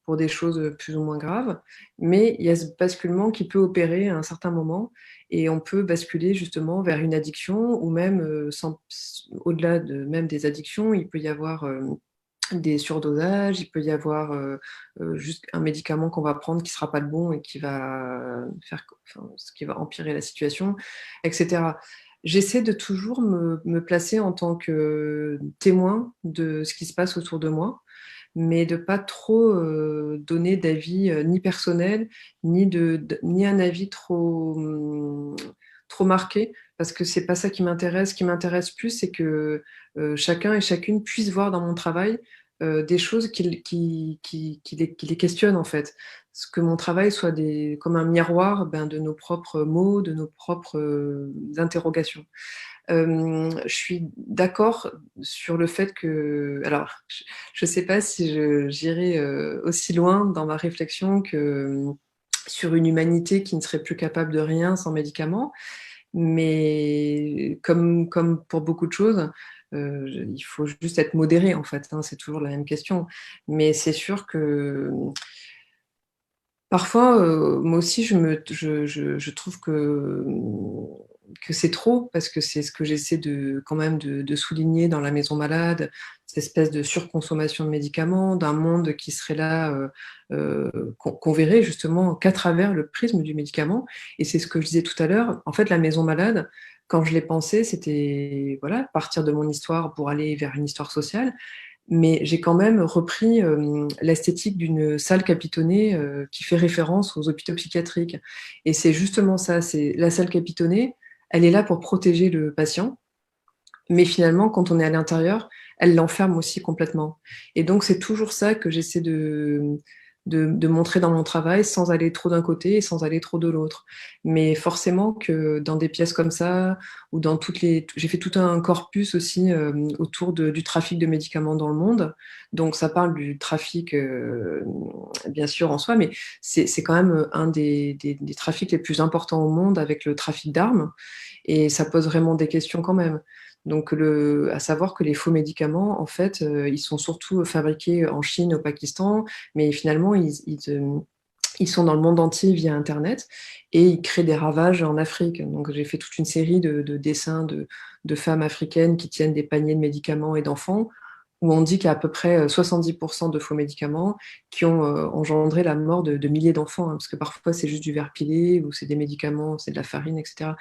pour des choses plus ou moins graves, mais il y a ce basculement qui peut opérer à un certain moment et on peut basculer justement vers une addiction ou même, au-delà même des addictions, il peut y avoir des surdosages, il peut y avoir juste un médicament qu'on va prendre qui ne sera pas le bon et qui va ce qui va empirer la situation, etc. J'essaie de toujours me placer en tant que témoin de ce qui se passe autour de moi, mais de pas trop donner d'avis ni personnel, ni un avis trop marqué, parce que c'est pas ça qui m'intéresse. Ce qui m'intéresse plus, c'est que chacun et chacune puisse voir dans mon travail des choses qui les questionnent en fait. Que mon travail soit comme un miroir de nos propres mots, de nos propres interrogations. Je suis d'accord sur le fait que... Alors, je ne sais pas si j'irai aussi loin dans ma réflexion que sur une humanité qui ne serait plus capable de rien sans médicaments, mais comme pour beaucoup de choses, il faut juste être modéré en fait, hein, c'est toujours la même question. Mais c'est sûr que parfois, moi aussi, je trouve que c'est trop, parce que c'est ce que j'essaie quand même de souligner dans la maison malade, cette espèce de surconsommation de médicaments, d'un monde qui serait là, qu'on verrait justement qu'à travers le prisme du médicament. Et c'est ce que je disais tout à l'heure, en fait, la maison malade, quand je l'ai pensée, c'était voilà, partir de mon histoire pour aller vers une histoire sociale. Mais j'ai quand même repris l'esthétique d'une salle capitonnée qui fait référence aux hôpitaux psychiatriques. Et c'est justement ça, c'est la salle capitonnée, elle est là pour protéger le patient, mais finalement, quand on est à l'intérieur, elle l'enferme aussi complètement. Et donc, c'est toujours ça que j'essaie de montrer dans mon travail, sans aller trop d'un côté et sans aller trop de l'autre. Mais forcément que dans des pièces comme ça, ou dans j'ai fait tout un corpus aussi autour du trafic de médicaments dans le monde. Donc ça parle du trafic, bien sûr, en soi, mais c'est quand même un des trafics les plus importants au monde, avec le trafic d'armes. Et ça pose vraiment des questions quand même. Donc, à savoir que les faux médicaments, en fait, ils sont surtout fabriqués en Chine, au Pakistan, mais finalement, ils sont dans le monde entier via Internet et ils créent des ravages en Afrique. Donc, j'ai fait toute une série de dessins de femmes africaines qui tiennent des paniers de médicaments et d'enfants, où on dit qu'il y a à peu près 70% de faux médicaments qui ont engendré la mort de milliers d'enfants, hein, parce que parfois c'est juste du verre pilé, ou c'est des médicaments, c'est de la farine, etc.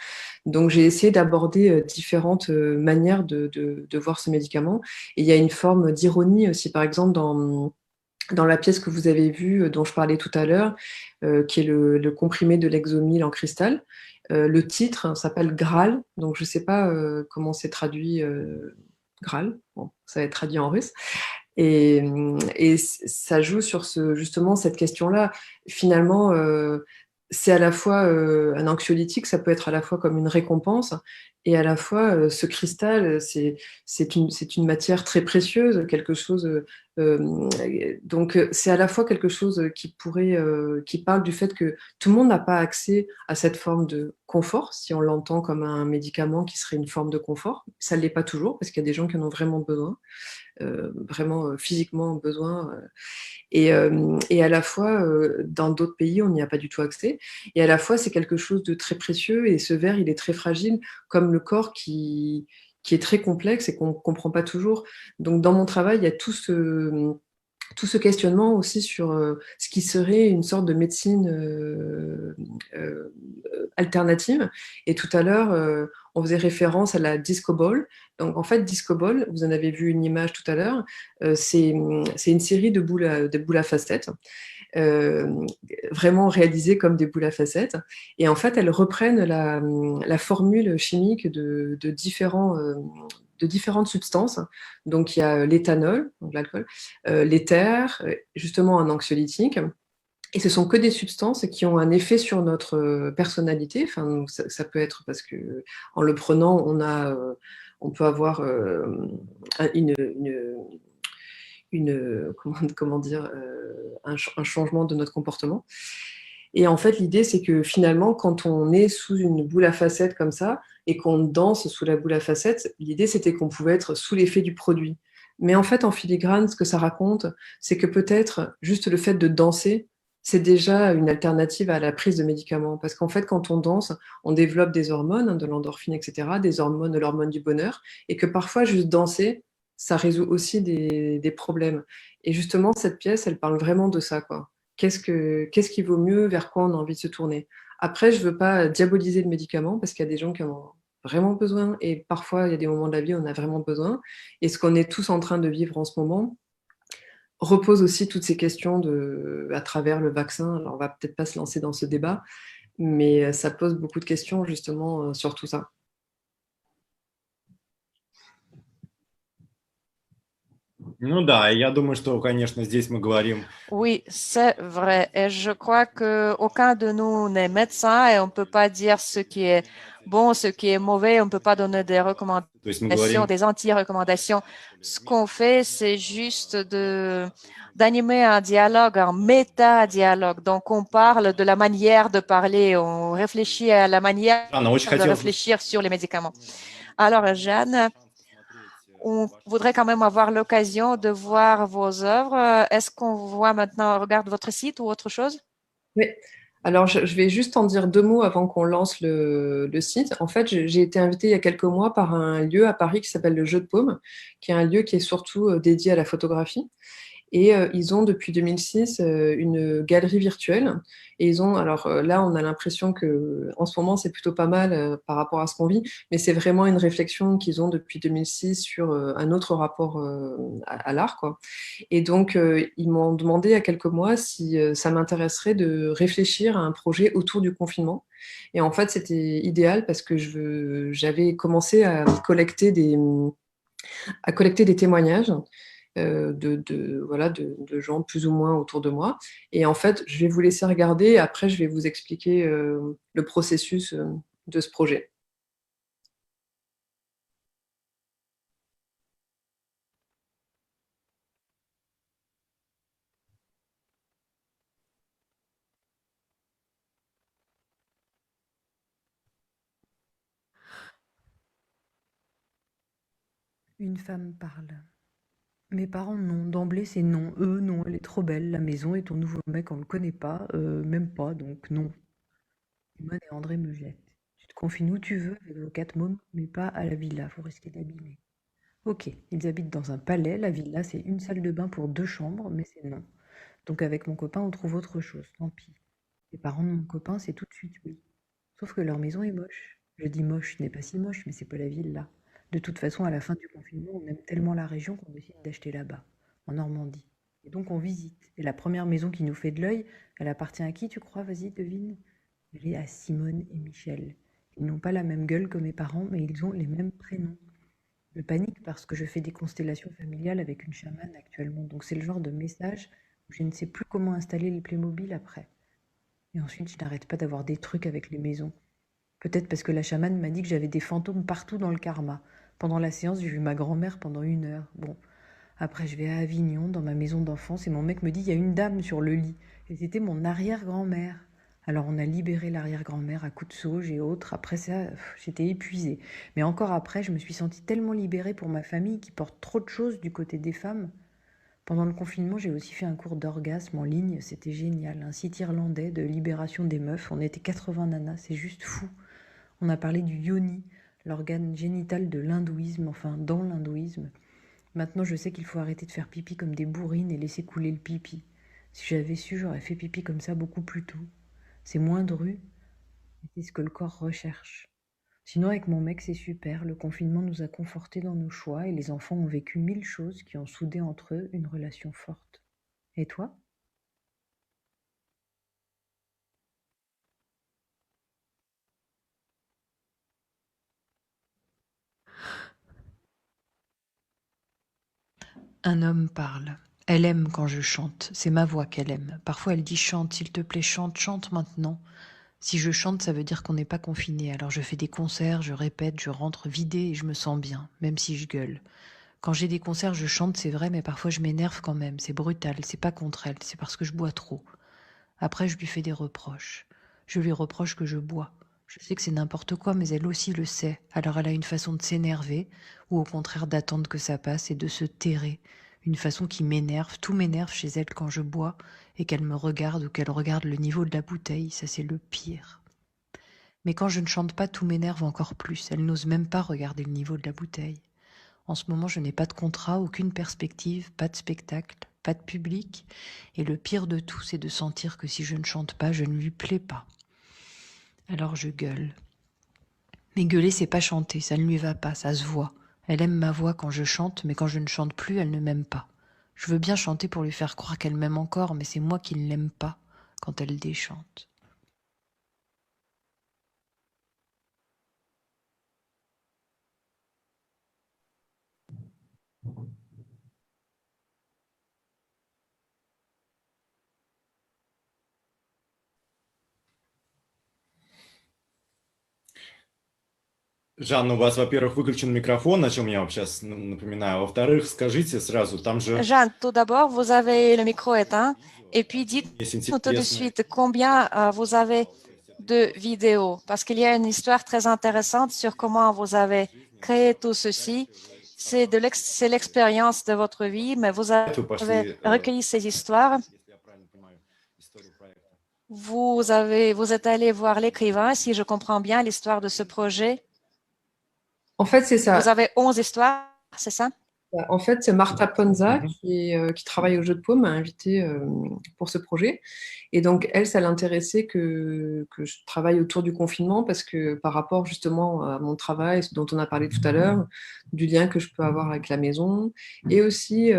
Donc j'ai essayé d'aborder différentes manières de voir ce médicament. Et il y a une forme d'ironie aussi, par exemple, dans la pièce que vous avez vue, dont je parlais tout à l'heure, qui est le comprimé de Lexomil en cristal. Le titre s'appelle Graal, donc je ne sais pas comment c'est traduit... Graal, bon, ça va être traduit en russe, et ça joue sur justement cette question-là. Finalement, c'est à la fois un anxiolytique, ça peut être à la fois comme une récompense, et à la fois ce cristal, c'est une matière très précieuse, quelque chose. Donc c'est à la fois quelque chose qui parle du fait que tout le monde n'a pas accès à cette forme de confort, si on l'entend comme un médicament qui serait une forme de confort. Ça ne l'est pas toujours, parce qu'il y a des gens qui en ont vraiment besoin, vraiment physiquement besoin. Et à la fois, dans d'autres pays, on n'y a pas du tout accès. Et à la fois, c'est quelque chose de très précieux, et ce verre, il est très fragile, comme le corps qui est très complexe et qu'on ne comprend pas toujours. Donc, dans mon travail, il y a tout ce questionnement aussi sur ce qui serait une sorte de médecine alternative. Et tout à l'heure, on faisait référence à la disco ball. Donc en fait, disco ball, vous en avez vu une image tout à l'heure, c'est une série de boules à facettes, vraiment réalisées comme des boules à facettes. Et en fait, elles reprennent la formule chimique de différentes substances. Donc, il y a l'éthanol, donc l'alcool, l'éther, justement un anxiolytique. Et ce sont que des substances qui ont un effet sur notre personnalité. Enfin, ça peut être parce que en le prenant, on peut avoir comment dire, un changement de notre comportement. Et en fait, l'idée, c'est que finalement, quand on est sous une boule à facettes comme ça, et qu'on danse sous la boule à facettes, l'idée, c'était qu'on pouvait être sous l'effet du produit. Mais en fait, en filigrane, ce que ça raconte, c'est que peut-être juste le fait de danser, c'est déjà une alternative à la prise de médicaments. Parce qu'en fait, quand on danse, on développe des hormones, hein, de l'endorphine, etc., des hormones, de l'hormone du bonheur, et que parfois, juste danser, ça résout aussi des problèmes. Et justement, cette pièce, elle parle vraiment de ça, quoi. Qu'est-ce qui vaut mieux, vers quoi on a envie de se tourner? Après, je veux pas diaboliser le médicament, parce qu'il y a des gens qui en ont vraiment besoin, et parfois, il y a des moments de la vie où on a vraiment besoin. Et ce qu'on est tous en train de vivre en ce moment repose aussi toutes ces questions à travers le vaccin. Alors, on va peut-être pas se lancer dans ce débat, mais ça pose beaucoup de questions justement sur tout ça. Ну да, я думаю, что, конечно, здесь мы говорим. Oui, c'est vrai. Et je crois que aucun de nous n'est médecin et on ne peut pas dire ce qui est bon, ce qui est mauvais. On ne peut pas donner des recommandations, des anti-recommandations. Ce qu'on fait, c'est juste d'animer un dialogue, un méta-dialogue. Donc, on parle de la manière de parler, on réfléchit à la manière de réfléchir sur les médicaments. Alors, Jeanne, on voudrait quand même avoir l'occasion de voir vos œuvres. Est-ce qu'on voit maintenant, regarde votre site ou autre chose? Oui. Alors, je vais juste en dire 2 mots avant qu'on lance le site. En fait, j'ai été invitée il y a quelques mois par un lieu à Paris qui s'appelle le Jeu de Paume, qui est un lieu qui est surtout dédié à la photographie. Et ils ont depuis 2006 une galerie virtuelle. Et ils ont, alors là, on a l'impression que en ce moment, c'est plutôt pas mal par rapport à ce qu'on vit, mais c'est vraiment une réflexion qu'ils ont depuis 2006 sur un autre rapport à l'art, quoi. Et donc, ils m'ont demandé il y a quelques mois si ça m'intéresserait de réfléchir à un projet autour du confinement. Et en fait, c'était idéal parce que j'avais commencé à collecter des témoignages voilà, de gens plus ou moins autour de moi. Et en fait, je vais vous laisser regarder. Après, je vais vous expliquer le processus de ce projet. Une femme parle. Mes parents, non. D'emblée, c'est non. Eux, non. Elle est trop belle, la maison, et ton nouveau mec, on le connaît pas. Même pas, donc non. Simone et André me jettent. Tu te confines où tu veux avec vos 4 mômes, mais pas à la villa, faut risquer d'abîmer. Ok, ils habitent dans un palais. La villa, c'est une salle de bain pour 2 chambres, mais c'est non. Donc avec mon copain, on trouve autre chose, tant pis. Les parents de mon copain, c'est tout de suite oui. Sauf que leur maison est moche. Je dis moche, ce n'est pas si moche, mais c'est pas la villa. De toute façon, à la fin du confinement, on aime tellement la région qu'on décide d'acheter là-bas, en Normandie. Et donc on visite. Et la première maison qui nous fait de l'œil, elle appartient à qui, tu crois? Vas-y, devine. Elle est à Simone et Michel. Ils n'ont pas la même gueule que mes parents, mais ils ont les mêmes prénoms. Je panique parce que je fais des constellations familiales avec une chamane actuellement. Donc c'est le genre de message où je ne sais plus comment installer les Playmobil après. Et ensuite, je n'arrête pas d'avoir des trucs avec les maisons. Peut-être parce que la chamane m'a dit que j'avais des fantômes partout dans le karma. Pendant la séance, j'ai vu ma grand-mère pendant 1 heure. Bon, après je vais à Avignon, dans ma maison d'enfance, et mon mec me dit, il y a une dame sur le lit. Et c'était mon arrière-grand-mère. Alors on a libéré l'arrière-grand-mère à coups de sauge et autres. Après ça, j'étais épuisée. Mais encore après, je me suis sentie tellement libérée pour ma famille qui porte trop de choses du côté des femmes. Pendant le confinement, j'ai aussi fait un cours d'orgasme en ligne. C'était génial. Un site irlandais de libération des meufs. On était 80 nanas. C'est juste fou. On a parlé du yoni, l'organe génital de l'hindouisme, enfin dans l'hindouisme. Maintenant, je sais qu'il faut arrêter de faire pipi comme des bourrines et laisser couler le pipi. Si j'avais su, j'aurais fait pipi comme ça beaucoup plus tôt. C'est moins dru, mais c'est ce que le corps recherche. Sinon, avec mon mec, c'est super. Le confinement nous a confortés dans nos choix et les enfants ont vécu 1000 choses qui ont soudé entre eux une relation forte. Et toi? Un homme parle. Elle aime quand je chante. C'est ma voix qu'elle aime. Parfois, elle dit chante, s'il te plaît, chante, chante maintenant. Si je chante, ça veut dire qu'on n'est pas confiné. Alors je fais des concerts, je répète, je rentre vidée et je me sens bien, même si je gueule. Quand j'ai des concerts, je chante, c'est vrai, mais parfois je m'énerve quand même. C'est brutal, c'est pas contre elle, c'est parce que je bois trop. Après, je lui fais des reproches. Je lui reproche que je bois. Je sais que c'est n'importe quoi, mais elle aussi le sait. Alors elle a une façon de s'énerver, ou au contraire d'attendre que ça passe et de se terrer. Une façon qui m'énerve. Tout m'énerve chez elle quand je bois et qu'elle me regarde ou qu'elle regarde le niveau de la bouteille. Ça, c'est le pire. Mais quand je ne chante pas, tout m'énerve encore plus. Elle n'ose même pas regarder le niveau de la bouteille. En ce moment, je n'ai pas de contrat, aucune perspective, pas de spectacle, pas de public. Et le pire de tout, c'est de sentir que si je ne chante pas, je ne lui plais pas. Alors je gueule. Mais gueuler, c'est pas chanter, ça ne lui va pas, ça se voit. Elle aime ma voix quand je chante, mais quand je ne chante plus, elle ne m'aime pas. Je veux bien chanter pour lui faire croire qu'elle m'aime encore, mais c'est moi qui ne l'aime pas quand elle déchante. Жанна, у вас, во-первых, выключен микрофон, о чем я вам сейчас напоминаю. Во-вторых, скажите сразу, там же... Jeanne, tout d'abord, vous avez le micro éteint. Et puis, dites-nous tout de suite combien vous avez de vidéos. Parce qu'il y a une histoire très intéressante sur comment vous avez créé tout ceci. C'est l'expérience de votre vie, mais vous avez recueilli ces histoires. Vous êtes allé voir l'écrivain, si je comprends bien, l'histoire de ce projet. En fait, c'est ça. Vous avez 11 histoires, c'est ça? En fait, c'est Marta Ponza qui travaille au Jeu de Paume, m'a invitée pour ce projet. Et donc, elle, ça l'intéressait que je travaille autour du confinement parce que par rapport justement à mon travail, dont on a parlé tout à l'heure, du lien que je peux avoir avec la maison, et aussi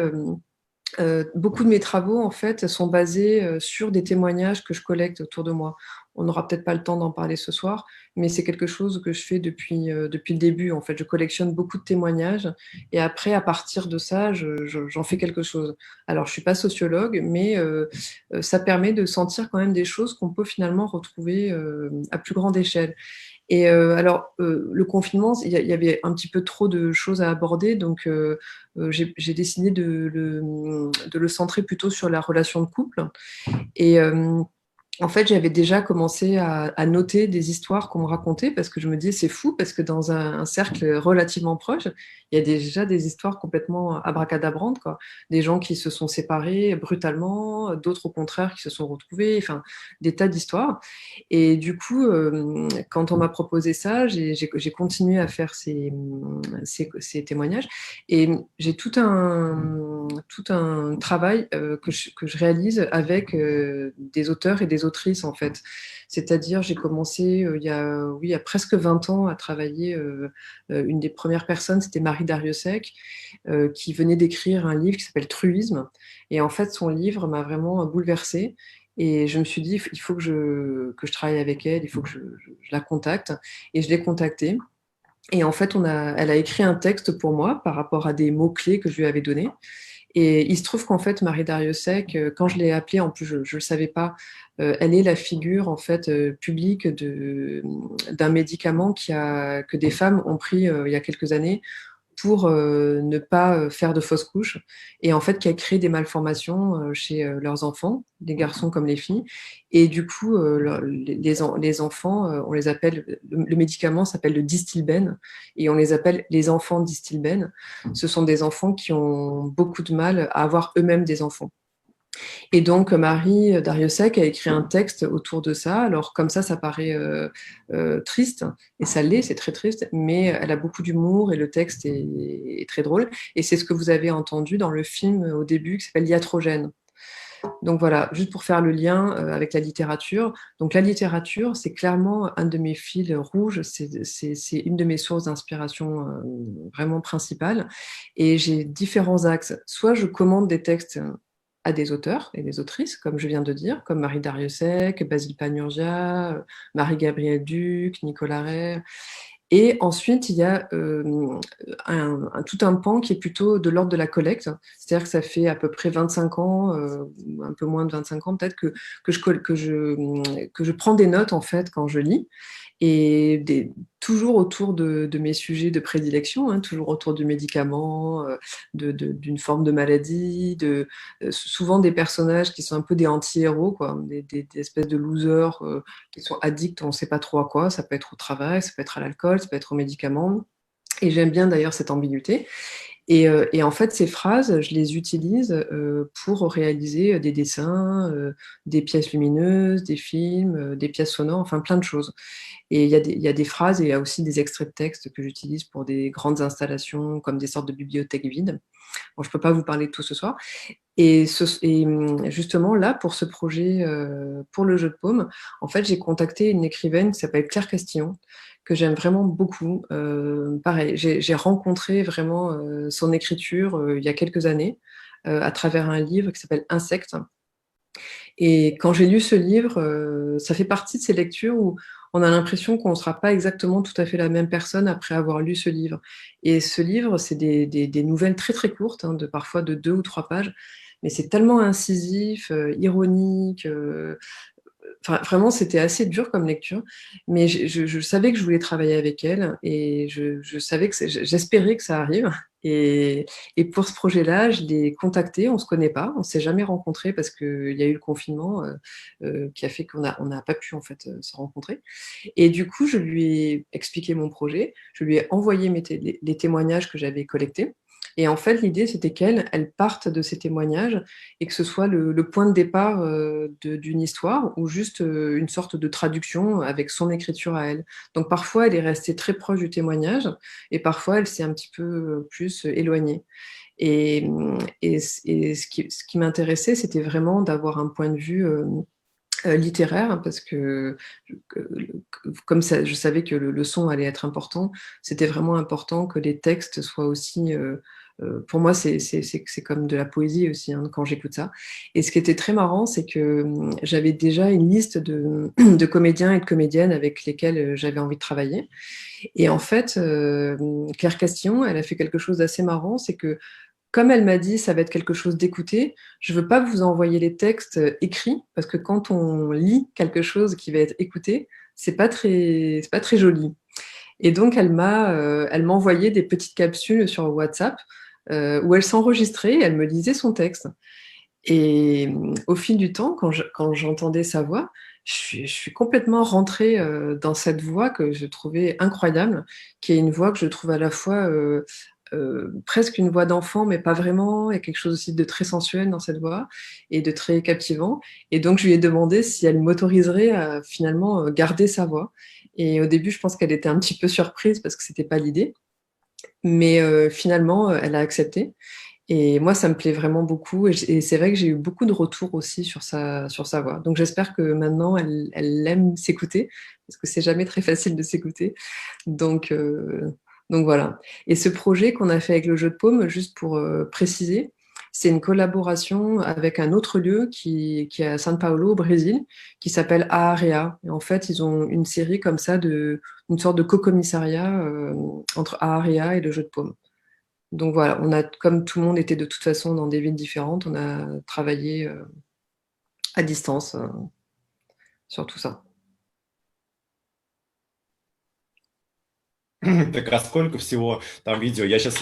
beaucoup de mes travaux, en fait, sont basés sur des témoignages que je collecte autour de moi. On n'aura peut-être pas le temps d'en parler ce soir, mais c'est quelque chose que je fais depuis le début. En fait, je collectionne beaucoup de témoignages et après, à partir de ça, j'en fais quelque chose. Alors, je suis pas sociologue, mais ça permet de sentir quand même des choses qu'on peut finalement retrouver à plus grande échelle. Et le confinement, il y avait un petit peu trop de choses à aborder, donc j'ai décidé de le centrer plutôt sur la relation de couple. Et en fait, j'avais déjà commencé à noter des histoires qu'on me racontait parce que je me disais, c'est fou parce que dans un cercle relativement proche, il y a déjà des histoires complètement abracadabrantes, quoi. Des gens qui se sont séparés brutalement, d'autres au contraire qui se sont retrouvés, enfin, des tas d'histoires. Et du coup, quand on m'a proposé ça, j'ai continué à faire ces témoignages et j'ai tout un travail que je réalise avec des auteurs et des autrices, en fait. C'est-à-dire, j'ai commencé il y a presque 20 ans à travailler. Une des premières personnes, c'était Marie Dariussec, qui venait d'écrire un livre qui s'appelle Truisme. Et en fait, son livre m'a vraiment bouleversée. Et je me suis dit, il faut que je travaille avec elle, il faut que je la contacte. Et je l'ai contactée. Et en fait, elle a écrit un texte pour moi par rapport à des mots-clés que je lui avais donnés. Et il se trouve qu'en fait, Marie Dariussec, quand je l'ai appelée, en plus je ne le savais pas, elle est la figure en fait publique d'un médicament que des femmes ont pris il y a quelques années pour ne pas faire de fausses couches, et en fait qui a créé des malformations chez leurs enfants, les garçons comme les filles. Et du coup, les enfants, on les appelle, le médicament s'appelle le Distilbène, et on les appelle les enfants Distilbène. Ce sont des enfants qui ont beaucoup de mal à avoir eux-mêmes des enfants. Et donc, Marie Dariussec a écrit un texte autour de ça. Alors, comme ça paraît triste, et ça l'est, c'est très triste, mais elle a beaucoup d'humour et le texte est très drôle. Et c'est ce que vous avez entendu dans le film au début qui s'appelle Iatrogène. Donc voilà, juste pour faire le lien avec la littérature. Donc la littérature, c'est clairement un de mes fils rouges, c'est une de mes sources d'inspiration vraiment principales. Et j'ai différents axes. Soit je commande des textes à des auteurs et des autrices, comme je viens de dire, comme Marie Dariussec, Basile Panurgia, Marie-Gabrielle Duc, Nicolas Ray. Et ensuite, il y a tout un pan qui est plutôt de l'ordre de la collecte. C'est-à-dire que ça fait à peu près 25 ans, un peu moins de 25 ans peut-être, que je prends des notes en fait quand je lis. Et toujours autour de mes sujets de prédilection, hein, toujours autour du médicament, d'une forme de maladie, souvent des personnages qui sont un peu des anti-héros, quoi, des espèces de losers qui sont addicts, on ne sait pas trop à quoi, ça peut être au travail, ça peut être à l'alcool, ça peut être aux médicaments. Et j'aime bien d'ailleurs cette ambiguïté. Et en fait, ces phrases, je les utilise pour réaliser des dessins, des pièces lumineuses, des films, des pièces sonores, enfin plein de choses. Et il y a des phrases et il y a aussi des extraits de texte que j'utilise pour des grandes installations, comme des sortes de bibliothèques vides. Bon, je ne peux pas vous parler de tout ce soir. Et justement, là, pour ce projet, pour le jeu de paume, en fait, j'ai contacté une écrivaine qui s'appelle Claire Castillon, que j'aime vraiment beaucoup. Pareil, j'ai rencontré vraiment son écriture il y a quelques années, à travers un livre qui s'appelle Insectes. Et quand j'ai lu ce livre, ça fait partie de ces lectures où on a l'impression qu'on ne sera pas exactement tout à fait la même personne après avoir lu ce livre. Et ce livre, c'est des nouvelles très très courtes, hein, parfois de 2 ou 3 pages, mais c'est tellement incisif, ironique. Enfin, vraiment, c'était assez dur comme lecture, mais je savais que je voulais travailler avec elle et je savais que j'espérais que ça arrive. Et pour ce projet-là, je l'ai contactée, on ne se connaît pas, on ne s'est jamais rencontrés parce qu'il y a eu le confinement qui a fait qu'on n'a pas pu en fait se rencontrer. Et du coup, je lui ai expliqué mon projet, je lui ai envoyé les témoignages que j'avais collectés. Et en fait, l'idée, c'était qu'elle parte de ces témoignages et que ce soit le point de départ d'une histoire ou juste une sorte de traduction avec son écriture à elle. Donc parfois, elle est restée très proche du témoignage et parfois, elle s'est un petit peu plus éloignée. Et ce qui m'intéressait, c'était vraiment d'avoir un point de vue littéraire, parce que comme ça, je savais que le son allait être important, c'était vraiment important que les textes soient aussi... pour moi, c'est comme de la poésie aussi, hein, quand j'écoute ça. Et ce qui était très marrant, c'est que j'avais déjà une liste de comédiens et de comédiennes avec lesquels j'avais envie de travailler. Et en fait, Claire Castillon, elle a fait quelque chose d'assez marrant, c'est que comme elle m'a dit, ça va être quelque chose d'écouté, je ne veux pas vous envoyer les textes écrits, parce que quand on lit quelque chose qui va être écouté, c'est pas très joli. Et donc, elle m'a envoyé des petites capsules sur WhatsApp où elle s'enregistrait et elle me lisait son texte. Et au fil du temps, quand j'entendais sa voix, je suis complètement rentrée dans cette voix que je trouvais incroyable, qui est une voix que je trouve à la fois presque une voix d'enfant, mais pas vraiment. Il y a quelque chose aussi de très sensuel dans cette voix et de très captivant. Et donc, je lui ai demandé si elle m'autoriserait à finalement garder sa voix. Et au début, je pense qu'elle était un petit peu surprise parce que c'était pas l'idée. Mais finalement, elle a accepté. Et moi, ça me plaît vraiment beaucoup. Et c'est vrai que j'ai eu beaucoup de retours aussi sur sa voix. Donc, j'espère que maintenant, elle aime s'écouter, parce que c'est jamais très facile de s'écouter. Donc voilà. Et ce projet qu'on a fait avec le jeu de paume, juste pour préciser, c'est une collaboration avec un autre lieu qui est à São Paulo, au Brésil, qui s'appelle Aarea. Et en fait, ils ont une série comme ça, une sorte de co-commissariat entre Aarea et le jeu de paume. Donc voilà, comme tout le monde était de toute façon dans des villes différentes, on a travaillé à distance sur tout ça. Так, а сколько всего там видео? Я сейчас,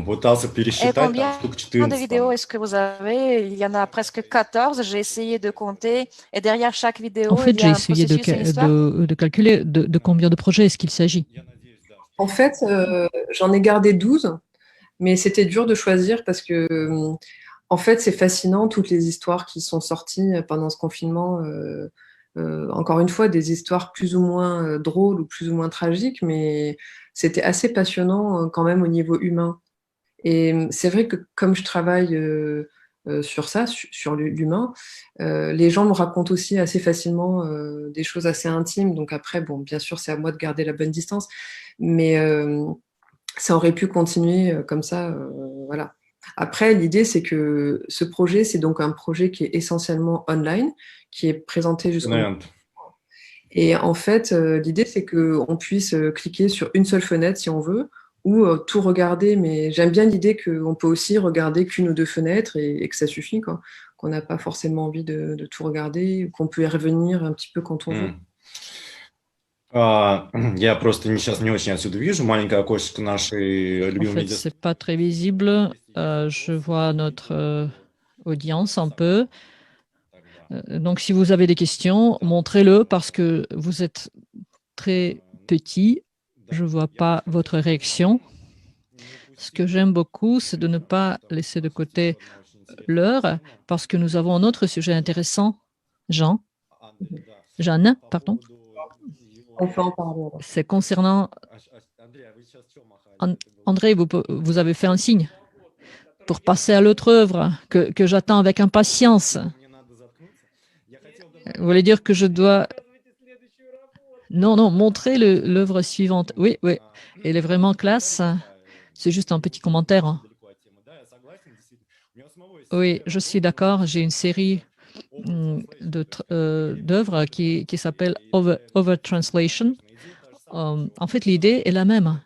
пытался пересчитать, там штук 14. Combien de vidéos est-ce que vous avez? Il y en a presque 14. J'ai essayé de compter. Et derrière chaque vidéo, en fait, il y a un j'ai essayé de calculer de combien de projets est-ce qu'il s'agit. En fait, j'en ai gardé 12, mais c'était dur de choisir parce que, en fait, c'est fascinant, toutes les histoires qui sont sorties pendant ce confinement. Encore une fois, des histoires plus ou moins drôles ou plus ou moins tragiques, mais c'était assez passionnant quand même au niveau humain. Et c'est vrai que comme je travaille sur ça, sur l'humain, les gens me racontent aussi assez facilement des choses assez intimes. Donc après, bon, bien sûr, c'est à moi de garder la bonne distance, mais ça aurait pu continuer comme ça, voilà. Après, l'idée, c'est que ce projet, c'est donc un projet qui est essentiellement online, qui est présenté jusqu'au... Et en fait, l'idée, c'est qu'on puisse cliquer sur une seule fenêtre si on veut, ou tout regarder. Mais j'aime bien l'idée qu'on peut aussi regarder qu'une ou deux fenêtres et que ça suffit, quoi. Qu'on n'a pas forcément envie de tout regarder, qu'on peut y revenir un petit peu quand on veut. Я просто сейчас не очень отсюда вижу маленькое окошечко нашей любимой En fait, c'est pas très visible. Je vois notre audience un peu. Donc, si vous avez des questions, montrez-le parce que vous êtes très petit. Je ne vois pas votre réaction. Ce que j'aime beaucoup, c'est de ne pas laisser de côté l'heure parce que nous avons un autre sujet intéressant. Jeanne, pardon. On peut en parler. C'est concernant... André, vous avez fait un signe pour passer à l'autre œuvre que j'attends avec impatience. Vous voulez dire que je dois... Non, montrez l'œuvre suivante. Oui, elle est vraiment classe. C'est juste un petit commentaire. Oui, je suis d'accord. J'ai une série d'œuvres qui s'appelle Over Translation. En fait, l'idée est la même.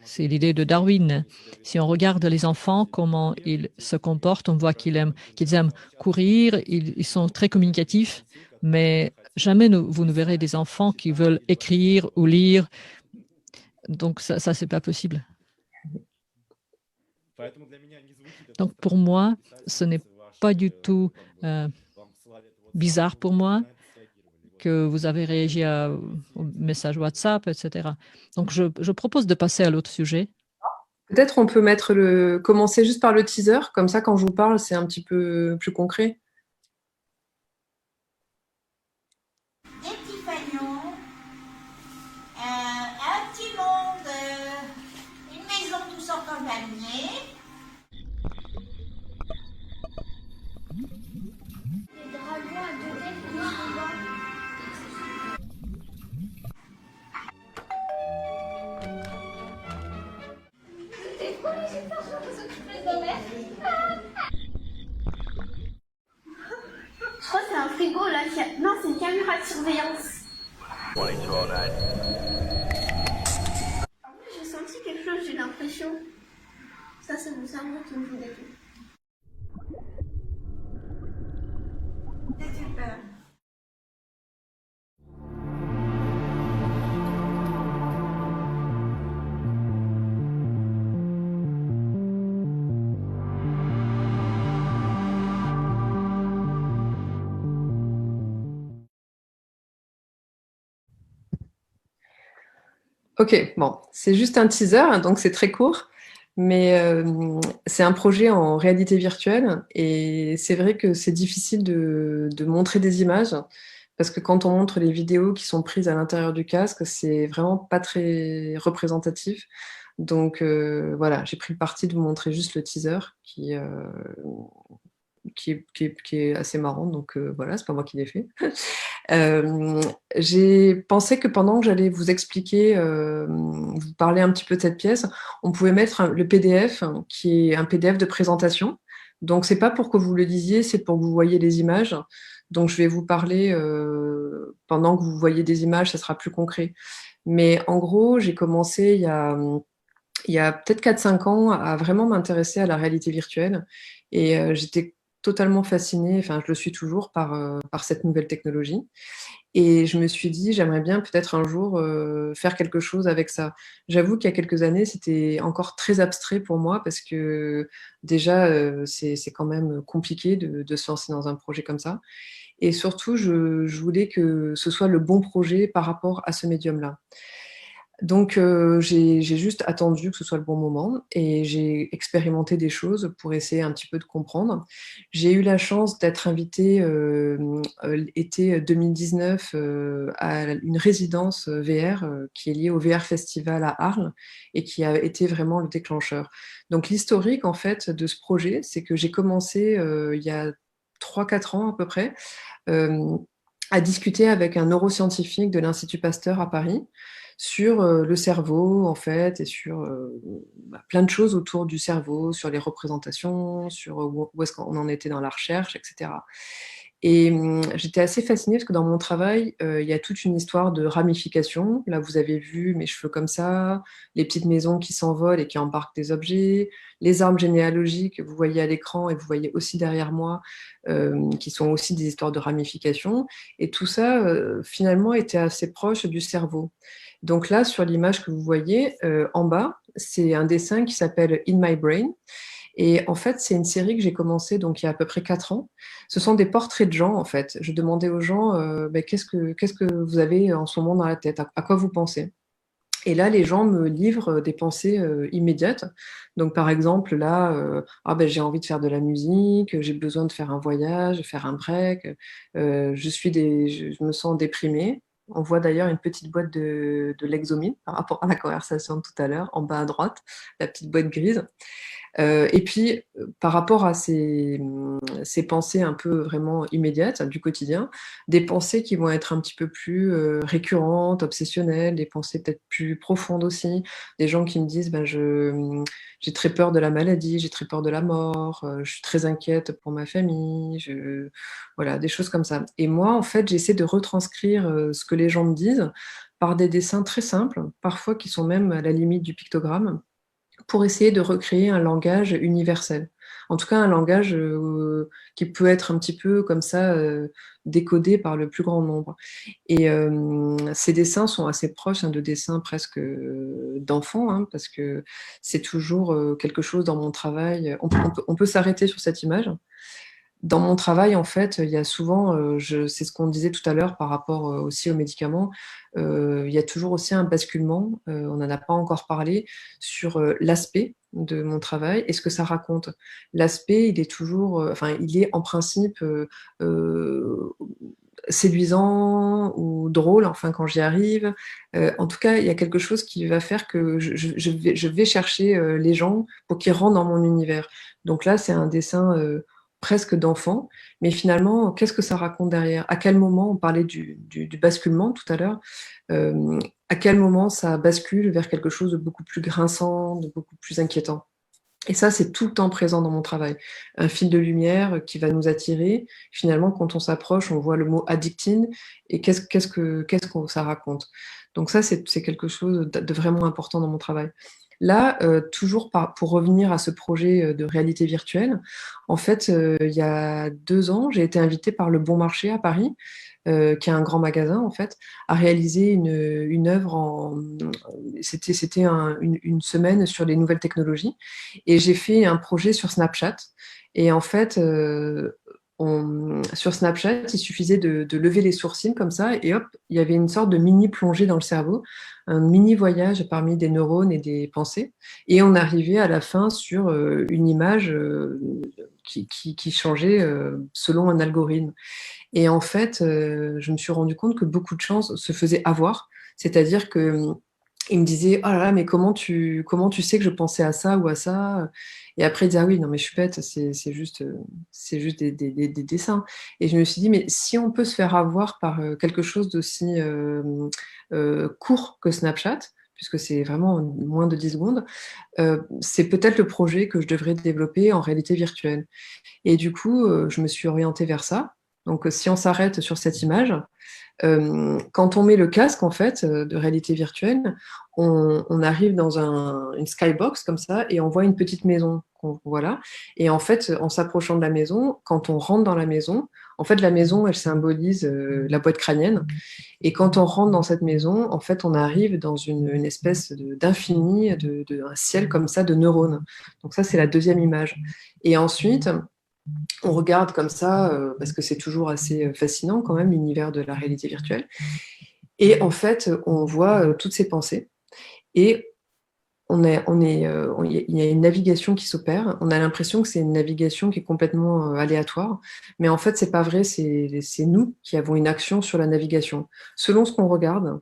C'est l'idée de Darwin. Si on regarde les enfants, comment ils se comportent, on voit qu'ils aiment courir, ils sont très communicatifs, mais jamais vous ne verrez des enfants qui veulent écrire ou lire. Donc, ça c'est pas possible. Donc, pour moi, ce n'est pas du tout bizarre pour moi que vous avez réagi au message WhatsApp, etc. Donc, je propose de passer à l'autre sujet. Peut-être on peut commencer juste par le teaser, comme ça, quand je vous parle, c'est un petit peu plus concret. Des petits fagnons, un petit monde, une maison tous en campagnier. Des dragons à 2D pour je crois que c'est un frigo là. Non, c'est une caméra de surveillance. J'ai senti quelque chose, j'ai l'impression. Ça, c'est mon cerveau qui me joue des tours. C'est super. Ok, bon, c'est juste un teaser, donc c'est très court, mais c'est un projet en réalité virtuelle et c'est vrai que c'est difficile de montrer des images parce que quand on montre les vidéos qui sont prises à l'intérieur du casque, c'est vraiment pas très représentatif. Donc voilà, j'ai pris le parti de vous montrer juste le teaser qui est assez marrant, donc voilà, c'est pas moi qui l'ai fait. J'ai pensé que pendant que j'allais vous expliquer, vous parler un petit peu de cette pièce, on pouvait mettre le PDF, qui est un PDF de présentation. Donc c'est pas pour que vous le lisiez, c'est pour que vous voyez les images. Donc je vais vous parler pendant que vous voyez des images, ça sera plus concret. Mais en gros, j'ai commencé il y a peut-être 4-5 ans à vraiment m'intéresser à la réalité virtuelle. Et j'étais totalement fascinée, enfin je le suis toujours par cette nouvelle technologie. Et je me suis dit, j'aimerais bien peut-être un jour faire quelque chose avec ça. J'avoue qu'il y a quelques années, c'était encore très abstrait pour moi parce que déjà, c'est quand même compliqué de se lancer dans un projet comme ça. Et surtout, je voulais que ce soit le bon projet par rapport à ce médium-là. Donc, j'ai juste attendu que ce soit le bon moment et j'ai expérimenté des choses pour essayer un petit peu de comprendre. J'ai eu la chance d'être invitée été 2019 à une résidence VR qui est liée au VR Festival à Arles et qui a été vraiment le déclencheur. Donc, l'historique, en fait, de ce projet, c'est que j'ai commencé il y a 3-4 ans à peu près à discuter avec un neuroscientifique de l'Institut Pasteur à Paris sur le cerveau, en fait, et sur plein de choses autour du cerveau, sur les représentations, sur où est-ce qu'on en était dans la recherche, etc. Et j'étais assez fascinée parce que dans mon travail, il y a toute une histoire de ramification. Là, vous avez vu mes cheveux comme ça, les petites maisons qui s'envolent et qui embarquent des objets, les arbres généalogiques que vous voyez à l'écran et vous voyez aussi derrière moi, qui sont aussi des histoires de ramification. Et tout ça, finalement, était assez proche du cerveau. Donc là, sur l'image que vous voyez, en bas, c'est un dessin qui s'appelle In My Brain. Et en fait, c'est une série que j'ai commencée donc il y a à peu près 4 ans. Ce sont des portraits de gens, en fait. Je demandais aux gens, qu'est-ce que vous avez en ce moment dans la tête, à quoi vous pensez? Et là, les gens me livrent des pensées immédiates. Donc, par exemple, là, j'ai envie de faire de la musique, j'ai besoin de faire un voyage, faire un break, je me sens déprimée. On voit d'ailleurs une petite boîte de Lexomil par rapport à la conversation de tout à l'heure, en bas à droite, la petite boîte grise. Et puis, par rapport à ces pensées un peu vraiment immédiates du quotidien, des pensées qui vont être un petit peu plus récurrentes, obsessionnelles, des pensées peut-être plus profondes aussi, des gens qui me disent j'ai très peur de la maladie, j'ai très peur de la mort, je suis très inquiète pour ma famille, voilà, des choses comme ça. Et moi, en fait, j'essaie de retranscrire ce que les gens me disent par des dessins très simples, parfois qui sont même à la limite du pictogramme, pour essayer de recréer un langage universel. En tout cas, un langage qui peut être un petit peu comme ça, décodé par le plus grand nombre. Et ces dessins sont assez proches de dessins presque d'enfants, hein, parce que c'est toujours quelque chose dans mon travail. On peut s'arrêter sur cette image. Dans mon travail, en fait, il y a souvent, c'est ce qu'on disait tout à l'heure par rapport aussi aux médicaments, il y a toujours aussi un basculement, on n'en a pas encore parlé, sur l'aspect de mon travail et ce que ça raconte. L'aspect, il est toujours, il est en principe séduisant ou drôle, enfin quand j'y arrive. En tout cas, il y a quelque chose qui va faire que je vais chercher les gens pour qu'ils rentrent dans mon univers. Donc là, c'est un dessin presque d'enfant, mais finalement, qu'est-ce que ça raconte derrière? À quel moment, on parlait du basculement tout à l'heure, à quel moment ça bascule vers quelque chose de beaucoup plus grinçant, de beaucoup plus inquiétant? Et ça, c'est tout le temps présent dans mon travail. Un fil de lumière qui va nous attirer. Finalement, quand on s'approche, on voit le mot addictine et qu'est-ce que ça raconte. Donc ça, c'est quelque chose de vraiment important dans mon travail. Là, toujours pour revenir à ce projet de réalité virtuelle, en fait, il y a 2 ans, j'ai été invitée par Le Bon Marché à Paris, qui est un grand magasin en fait, à réaliser une œuvre c'était une semaine sur les nouvelles technologies et j'ai fait un projet sur Snapchat et en fait, sur Snapchat, il suffisait de lever les sourcils comme ça et hop, il y avait une sorte de mini plongée dans le cerveau, un mini voyage parmi des neurones et des pensées et on arrivait à la fin sur une image qui changeait selon un algorithme. Et en fait, je me suis rendu compte que beaucoup de gens se faisaient avoir. C'est-à-dire qu'ils me disaient: «Oh là là, mais comment tu sais que je pensais à ça ou à ça?» Et après ils disaient: «Ah oui, non mais je suis bête, c'est juste des dessins». Et je me suis dit: «Mais si on peut se faire avoir par, quelque chose d'aussi, court que Snapchat», puisque c'est vraiment moins de 10 secondes, c'est peut-être le projet que je devrais développer en réalité virtuelle. Et du coup, je me suis orientée vers ça. Donc, si on s'arrête sur cette image, quand on met le casque en fait, de réalité virtuelle, on arrive dans une skybox comme ça et on voit une petite maison voilà et en fait, en s'approchant de la maison, quand on rentre dans la maison, en fait, la maison, elle symbolise, la boîte crânienne et quand on rentre dans cette maison, en fait, on arrive dans une espèce d'infini, un ciel comme ça de neurones. Donc ça, c'est la deuxième image et ensuite on regarde comme ça, parce que c'est toujours assez fascinant quand même, l'univers de la réalité virtuelle. Et en fait, on voit toutes ces pensées et il y a une navigation qui s'opère. On a l'impression que c'est une navigation qui est complètement aléatoire, mais en fait, c'est pas vrai. C'est nous qui avons une action sur la navigation. Selon ce qu'on regarde,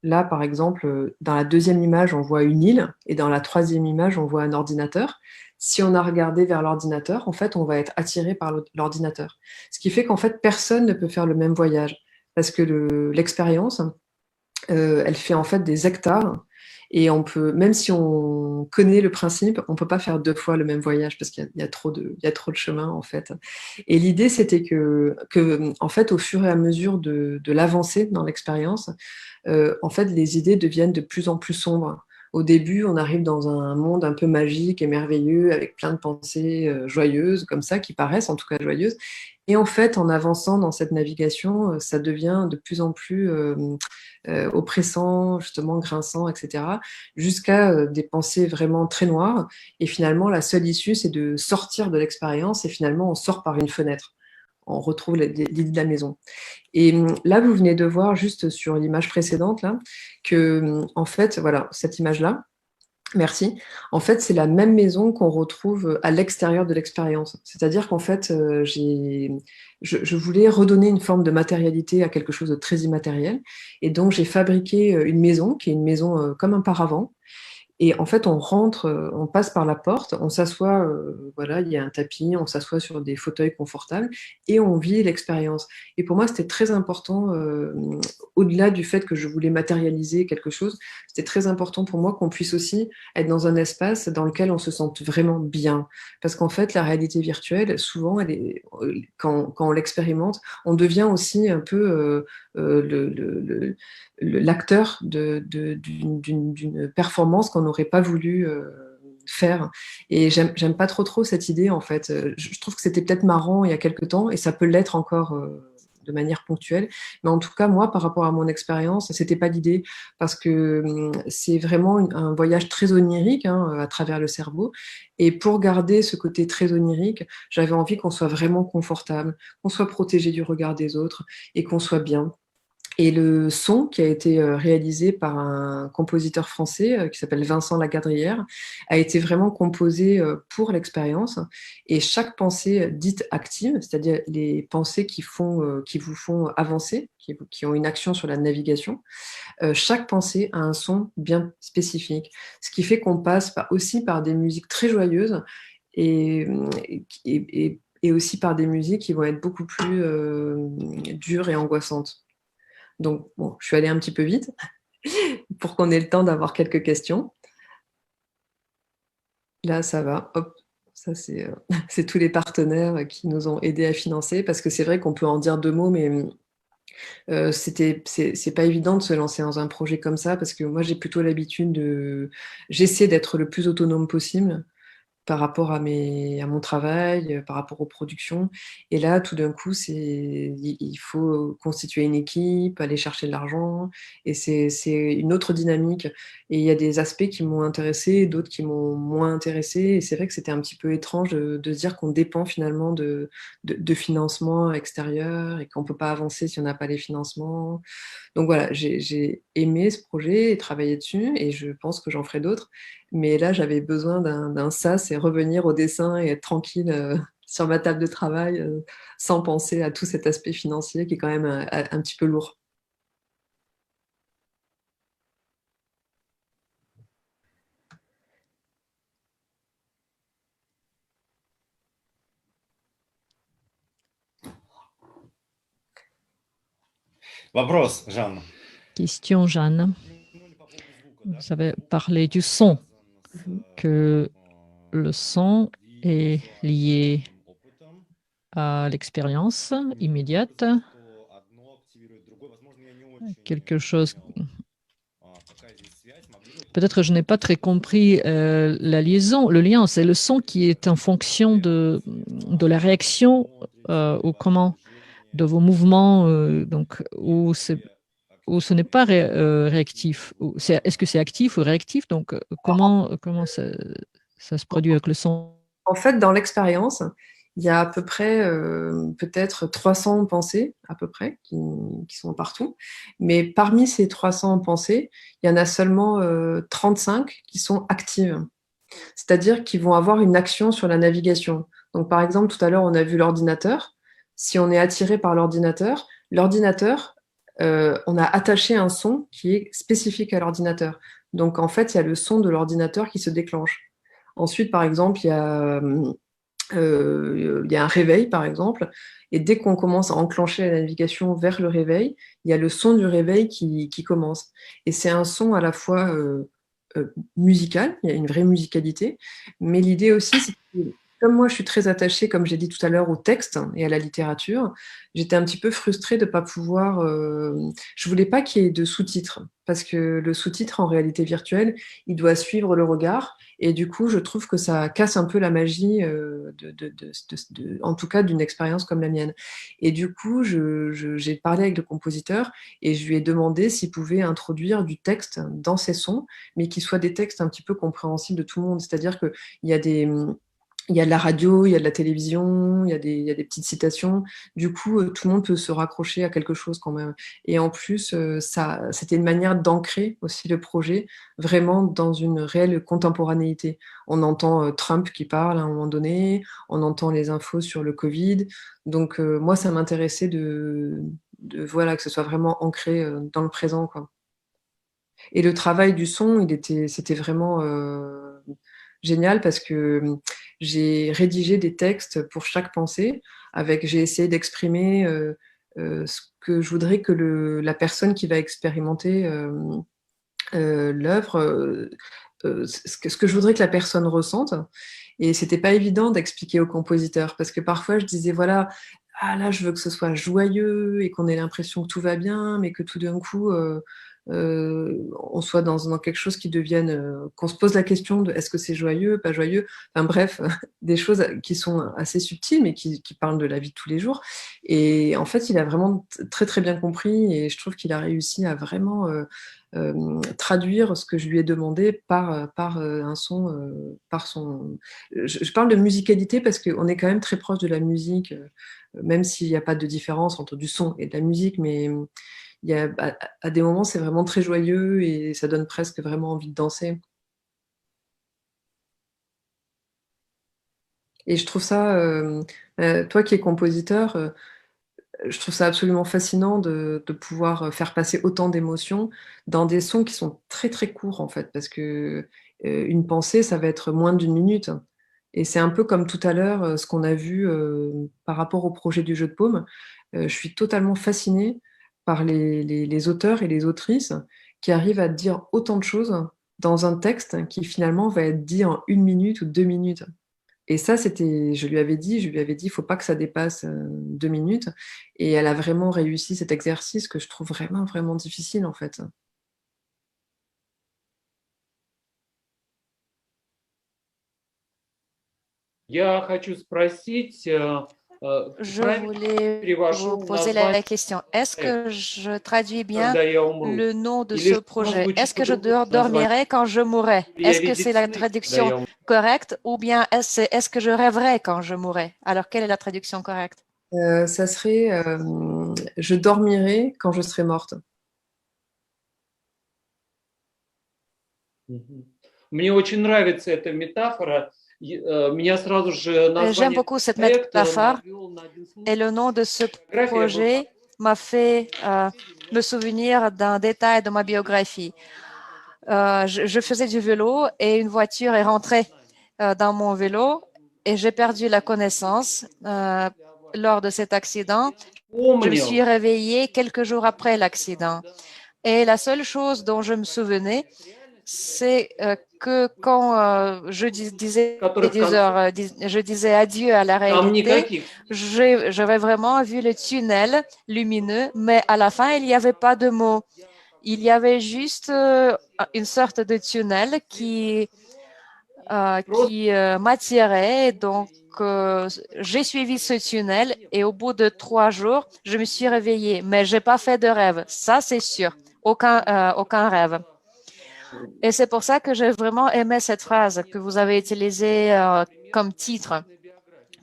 là, par exemple, dans la deuxième image, on voit une île et dans la troisième image, on voit un ordinateur. Si on a regardé vers l'ordinateur, en fait, on va être attiré par l'ordinateur. Ce qui fait qu'en fait, personne ne peut faire le même voyage parce que l'expérience, elle fait en fait des hectares Et on peut, même si on connaît le principe, on peut pas faire 2 fois le même voyage parce qu'il y a trop de chemin en fait. Et l'idée, c'était que en fait, au fur et à mesure de l'avancée dans l'expérience, en fait, les idées deviennent de plus en plus sombres. Au début, on arrive dans un monde un peu magique et merveilleux, avec plein de pensées joyeuses, comme ça, qui paraissent en tout cas joyeuses. Et en fait, en avançant dans cette navigation, ça devient de plus en plus oppressant, justement grinçant, etc., jusqu'à des pensées vraiment très noires. Et finalement, la seule issue, c'est de sortir de l'expérience et finalement, on sort par une fenêtre. On retrouve l'idée de la maison. Et là, vous venez de voir juste sur l'image précédente, là, que, en fait, voilà, cette image-là, merci. En fait, c'est la même maison qu'on retrouve à l'extérieur de l'expérience. C'est-à-dire qu'en fait, je voulais redonner une forme de matérialité à quelque chose de très immatériel. Et donc, j'ai fabriqué une maison, qui est une maison comme un paravent. Et en fait, on rentre, on passe par la porte, on s'assoit, voilà, il y a un tapis, on s'assoit sur des fauteuils confortables et on vit l'expérience. Et pour moi, c'était très important, au-delà du fait que je voulais matérialiser quelque chose, c'était très important pour moi qu'on puisse aussi être dans un espace dans lequel on se sente vraiment bien. Parce qu'en fait, la réalité virtuelle, souvent, elle est, quand on l'expérimente, on devient aussi un peu l'acteur d'une performance qu'on n'aurait pas voulu faire. Et j'aime pas trop cette idée, en fait. Je trouve que c'était peut-être marrant il y a quelque temps, et ça peut l'être encore de manière ponctuelle. Mais en tout cas, moi, par rapport à mon expérience, c'était pas l'idée, parce que c'est vraiment un voyage très onirique à travers le cerveau. Et pour garder ce côté très onirique, j'avais envie qu'on soit vraiment confortable, qu'on soit protégé du regard des autres et qu'on soit bien. Et le son qui a été réalisé par un compositeur français qui s'appelle Vincent Lagadrière a été vraiment composé pour l'expérience. Et chaque pensée dite active, c'est-à-dire les pensées qui vous font avancer, qui ont une action sur la navigation, chaque pensée a un son bien spécifique. Ce qui fait qu'on passe aussi par des musiques très joyeuses et, et aussi par des musiques qui vont être beaucoup plus dures et angoissantes. Donc, bon, je suis allée un petit peu vite pour qu'on ait le temps d'avoir quelques questions. Là, ça va. Hop, ça, c'est tous les partenaires qui nous ont aidés à financer, parce que c'est vrai qu'on peut en dire 2 mots, mais c'est pas évident de se lancer dans un projet comme ça, parce que moi, j'ai plutôt l'habitude j'essaie d'être le plus autonome possible par rapport à mon travail, par rapport aux productions. Et là, tout d'un coup, il faut constituer une équipe, aller chercher de l'argent, et c'est une autre dynamique. Et il y a des aspects qui m'ont intéressée, d'autres qui m'ont moins intéressée. Et c'est vrai que c'était un petit peu étrange de se dire qu'on dépend finalement de financements extérieurs et qu'on ne peut pas avancer si on n'a pas les financements. Donc voilà, j'ai aimé ce projet et travaillé dessus, et je pense que j'en ferai d'autres. Mais là, j'avais besoin d'un sas et revenir au dessin et être tranquille sur ma table de travail sans penser à tout cet aspect financier qui est quand même un petit peu lourd. Вопрос, Жанна. Question, Jeanne. Vous avez parlé du son, que le son est lié à l'expérience immédiate, quelque chose. Peut-être je n'ai pas très compris la liaison. Le lien, c'est le son qui est en fonction de la réaction ou comment, de vos mouvements, donc où ce n'est pas réactif. Est-ce que c'est actif ou réactif? Donc comment ça se produit avec le son? En fait, dans l'expérience, il y a à peu près peut-être 300 pensées à peu près qui sont partout. Mais parmi ces 300 pensées, il y en a seulement 35 qui sont actives. C'est-à-dire qu'ils vont avoir une action sur la navigation. Donc, par exemple, tout à l'heure, on a vu l'ordinateur. Si on est attiré par l'ordinateur, on a attaché un son qui est spécifique à l'ordinateur. Donc, en fait, il y a le son de l'ordinateur qui se déclenche. Ensuite, par exemple, il y a un réveil, par exemple, et dès qu'on commence à enclencher la navigation vers le réveil, il y a le son du réveil qui commence. Et c'est un son à la fois musicale, il y a une vraie musicalité, mais l'idée aussi, c'est que comme moi je suis très attachée, comme j'ai dit tout à l'heure, au texte et à la littérature, j'étais un petit peu frustrée de ne pas pouvoir... je voulais pas qu'il y ait de sous-titres, parce que le sous-titre en réalité virtuelle, il doit suivre le regard, et du coup je trouve que ça casse un peu la magie, en tout cas d'une expérience comme la mienne. Et du coup, j'ai parlé avec le compositeur et je lui ai demandé s'il pouvait introduire du texte dans ses sons, mais qui soient des textes un petit peu compréhensibles de tout le monde. C'est-à-dire qu'il y a il y a de la radio, il y a de la télévision, il y a des petites citations. Du coup, tout le monde peut se raccrocher à quelque chose quand même. Et en plus, c'était une manière d'ancrer aussi le projet vraiment dans une réelle contemporanéité. On entend Trump qui parle à un moment donné, on entend les infos sur le Covid. Donc, moi, ça m'intéressait voilà, que ce soit vraiment ancré dans le présent, quoi. Et le travail du son, c'était vraiment génial parce que j'ai rédigé des textes pour chaque pensée. J'ai essayé d'exprimer ce que je voudrais que la personne qui va expérimenter l'œuvre, ce que je voudrais que la personne ressente. Et c'était pas évident d'expliquer au compositeur parce que parfois je disais voilà, ah là je veux que ce soit joyeux et qu'on ait l'impression que tout va bien, mais que tout d'un coup on soit dans quelque chose qui devienne, qu'on se pose la question de est-ce que c'est joyeux, pas joyeux, enfin bref, des choses qui sont assez subtiles mais qui parlent de la vie de tous les jours. Et en fait, il a vraiment très très bien compris et je trouve qu'il a réussi à vraiment traduire ce que je lui ai demandé par un son, par son... Je parle de musicalité parce qu'on est quand même très proche de la musique, même s'il n'y a pas de différence entre du son et de la musique, mais à des moments, c'est vraiment très joyeux et ça donne presque vraiment envie de danser. Et je trouve ça, toi qui es compositeur, je trouve ça absolument fascinant de pouvoir faire passer autant d'émotions dans des sons qui sont très très courts en fait, parce que une pensée, ça va être moins d'une minute. Et c'est un peu comme tout à l'heure, ce qu'on a vu par rapport au projet du jeu de paume. Je suis totalement fascinée par les auteurs et les autrices qui arrivent à dire autant de choses dans un texte qui finalement va être dit en 1 minute ou 2 minutes. Et ça, je lui avais dit, il faut pas que ça dépasse 2 minutes. Et elle a vraiment réussi cet exercice que je trouve vraiment, vraiment difficile en fait. Je voulais vous poser la question. Est-ce que je traduis bien le nom de ce projet? Est-ce que je dormirai quand je mourrai? Est-ce que c'est la traduction correcte ou bien est-ce que je rêverai quand je mourrai? Alors, quelle est la traduction correcte? Ça serait je dormirai quand je serai morte. Мне очень нравится эта métaphore. J'aime beaucoup cette métaphore et le nom de ce projet m'a fait me souvenir d'un détail de ma biographie. Je faisais du vélo et une voiture est rentrée dans mon vélo et j'ai perdu la connaissance lors de cet accident. Je me suis réveillée quelques jours après l'accident. Et la seule chose dont je me souvenais, c'est que quand je disais adieu à la réalité, j'avais vraiment vu le tunnel lumineux, mais à la fin, il n'y avait pas de mots. Il y avait juste une sorte de tunnel qui m'attirait. Donc, j'ai suivi ce tunnel et au bout de 3 jours, je me suis réveillée. Mais je n'ai pas fait de rêve, ça c'est sûr. Aucun rêve. Et c'est pour ça que j'ai vraiment aimé cette phrase que vous avez utilisée comme titre,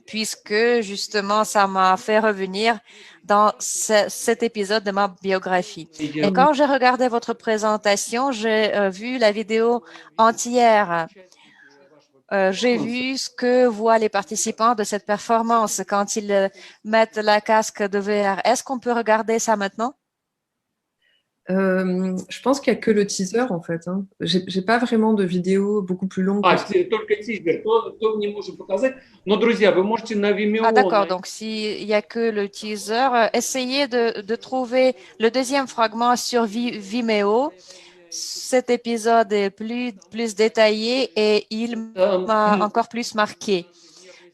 puisque justement, ça m'a fait revenir dans cet épisode de ma biographie. Et quand j'ai regardé votre présentation, j'ai vu la vidéo entière. J'ai vu ce que voient les participants de cette performance quand ils mettent la casque de VR. Est-ce qu'on peut regarder ça maintenant? Je pense qu'il n'y a que le teaser en fait. Hein. J'ai pas vraiment de vidéo beaucoup plus longue. Только тизер, то не можем показать. Но, друзья, вы можете на Vimeo... Ah d'accord, donc s'il n'y a que le teaser, essayez de trouver le deuxième fragment sur Vimeo cet épisode est plus détaillé et il m'a encore plus marqué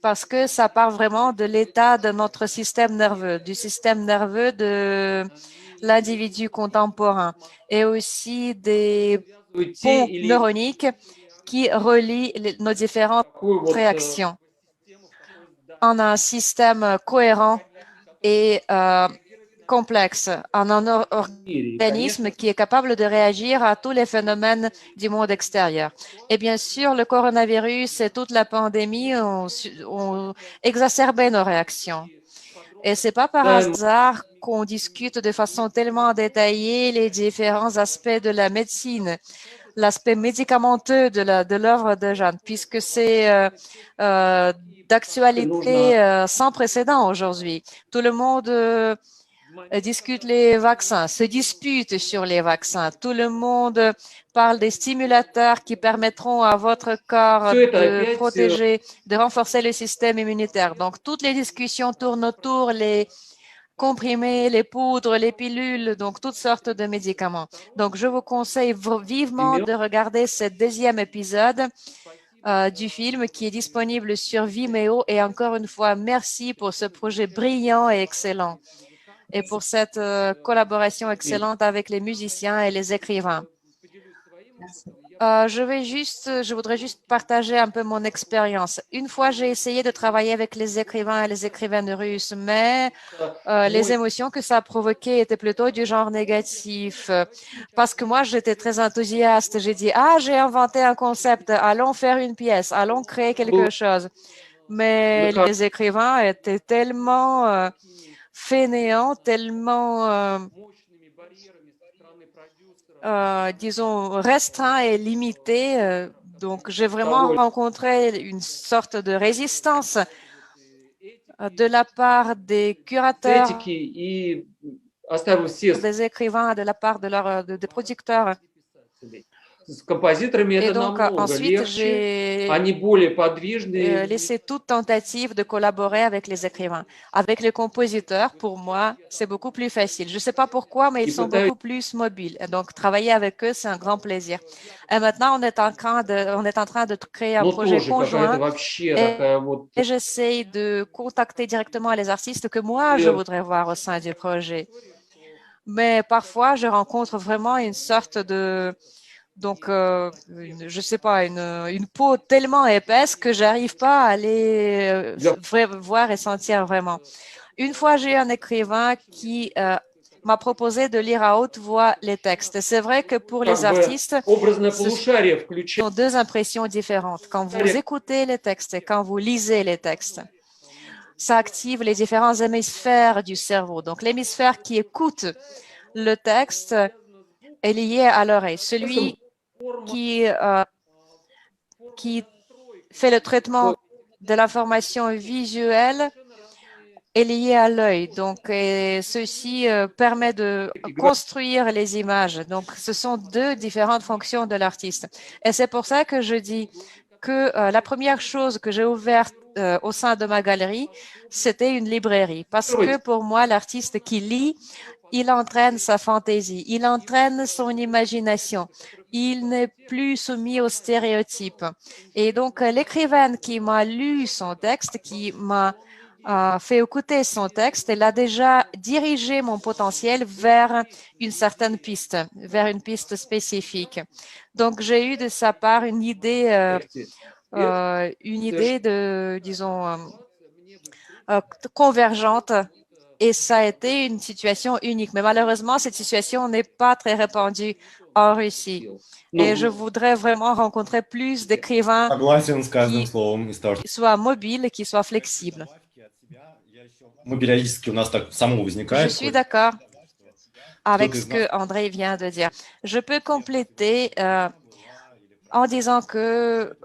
parce que ça parle vraiment de l'état de notre système nerveux, du système nerveux de l'individu contemporain et aussi des ponts neuroniques qui relient nos différentes réactions en un système cohérent et complexe, en un organisme qui est capable de réagir à tous les phénomènes du monde extérieur. Et bien sûr, le coronavirus et toute la pandémie ont exacerbé nos réactions. Et c'est pas par hasard qu'on discute de façon tellement détaillée les différents aspects de la médecine, l'aspect médicamenteux de l'œuvre de Jeanne, puisque c'est d'actualité sans précédent aujourd'hui. Tout le monde discute les vaccins, se dispute sur les vaccins. Tout le monde parle des stimulateurs qui permettront à votre corps de protéger, de renforcer le système immunitaire. Donc, toutes les discussions tournent autour les comprimés, les poudres, les pilules, donc toutes sortes de médicaments. Donc, je vous conseille vivement de regarder ce deuxième épisode du film qui est disponible sur Vimeo. Et encore une fois, merci pour ce projet brillant et excellent et pour cette collaboration excellente avec les musiciens et les écrivains. Je voudrais juste partager un peu mon expérience. Une fois, j'ai essayé de travailler avec les écrivains et les écrivaines russes, mais les émotions que ça a provoquées étaient plutôt du genre négatif. Parce que moi, j'étais très enthousiaste. J'ai dit, j'ai inventé un concept, allons faire une pièce, allons créer quelque chose. Mais les écrivains étaient tellement fainéants, tellement, disons, restreints et limités. Donc, j'ai vraiment rencontré une sorte de résistance de la part des curateurs, des écrivains, de la part des producteurs. Et donc, ensuite, j'ai laissé toute tentative de collaborer avec les écrivains. Avec les compositeurs, pour moi, c'est beaucoup plus facile. Je ne sais pas pourquoi, mais ils sont beaucoup plus mobiles. Et donc, travailler avec eux, c'est un grand plaisir. Et maintenant, on est en train de créer un projet conjoint et j'essaie de contacter directement les artistes que moi, je voudrais voir au sein du projet. Mais parfois, je rencontre vraiment une sorte de... Donc, je sais pas, une peau tellement épaisse que j'arrive pas à les voir et sentir vraiment. Une fois, j'ai un écrivain qui m'a proposé de lire à haute voix les textes. C'est vrai que pour les artistes, ce sont deux impressions différentes. Quand vous écoutez les textes et quand vous lisez les textes, ça active les différents hémisphères du cerveau. Donc, l'hémisphère qui écoute le texte est lié à l'oreille. Celui qui fait le traitement de l'information visuelle est lié à l'œil. Donc, ceci permet de construire les images. Donc, ce sont deux différentes fonctions de l'artiste. Et c'est pour ça que je dis que la première chose que j'ai ouverte au sein de ma galerie, c'était une librairie. Parce que pour moi, l'artiste qui lit, il entraîne sa fantaisie, il entraîne son imagination. Il n'est plus soumis aux stéréotypes. Et donc, l'écrivaine qui m'a lu son texte, qui m'a fait écouter son texte, elle a déjà dirigé mon potentiel vers une certaine piste, vers une piste spécifique. Donc, j'ai eu de sa part une idée de, disons, convergente. Et ça a été une situation unique. Mais malheureusement, cette situation n'est pas très répandue en Russie. Et je voudrais vraiment rencontrer plus d'écrivains qui soient mobiles, qui soient flexibles. Je suis d'accord avec ce que André vient de dire. Je peux compléter en disant que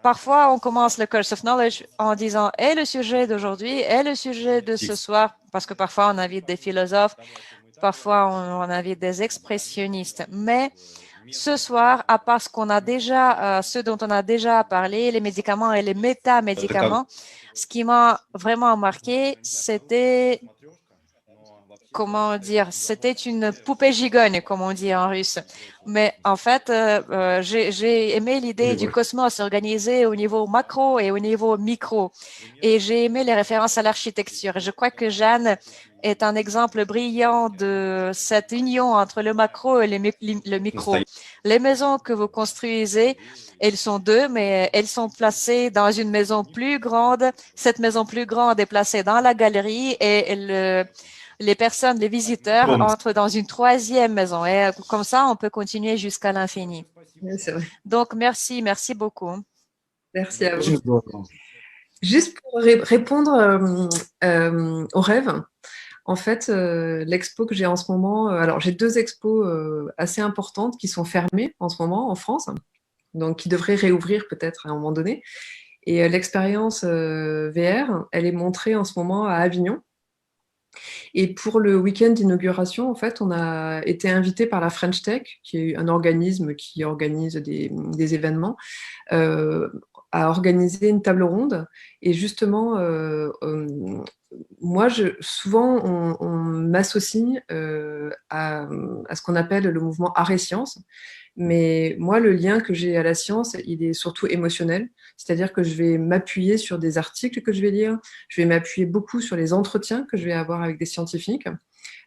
parfois, on commence le Curse of Knowledge en disant « et le sujet d'aujourd'hui, et le sujet de ce soir », parce que parfois, on invite des philosophes, parfois, on invite des expressionnistes. Mais ce soir, à part ce dont on a déjà parlé, les médicaments et les métamédicaments, ce qui m'a vraiment marqué, c'était comment dire, c'était une poupée gigogne, comme on dit en russe. Mais en fait, j'ai aimé l'idée du cosmos organisé au niveau macro et au niveau micro. Et j'ai aimé les références à l'architecture. Je crois que Jeanne est un exemple brillant de cette union entre le macro et le micro. Les maisons que vous construisez, elles sont deux, mais elles sont placées dans une maison plus grande. Cette maison plus grande est placée dans la galerie et les personnes, les visiteurs entrent dans une troisième maison. Et comme ça, on peut continuer jusqu'à l'infini. Oui, c'est vrai. Donc, merci beaucoup. Merci à vous. Juste pour répondre aux rêves, en fait, l'expo que j'ai en ce moment, alors j'ai 2 expos assez importantes qui sont fermées en ce moment en France, donc qui devraient réouvrir peut-être à un moment donné. Et l'expérience VR, elle est montrée en ce moment à Avignon. Et pour le week-end d'inauguration, en fait, on a été invité par la French Tech, qui est un organisme qui organise des événements, à organiser une table ronde. Et justement, moi, souvent, on m'associe à ce qu'on appelle le mouvement art et sciences. Mais moi, le lien que j'ai à la science, il est surtout émotionnel. C'est-à-dire que je vais m'appuyer sur des articles que je vais lire, je vais m'appuyer beaucoup sur les entretiens que je vais avoir avec des scientifiques,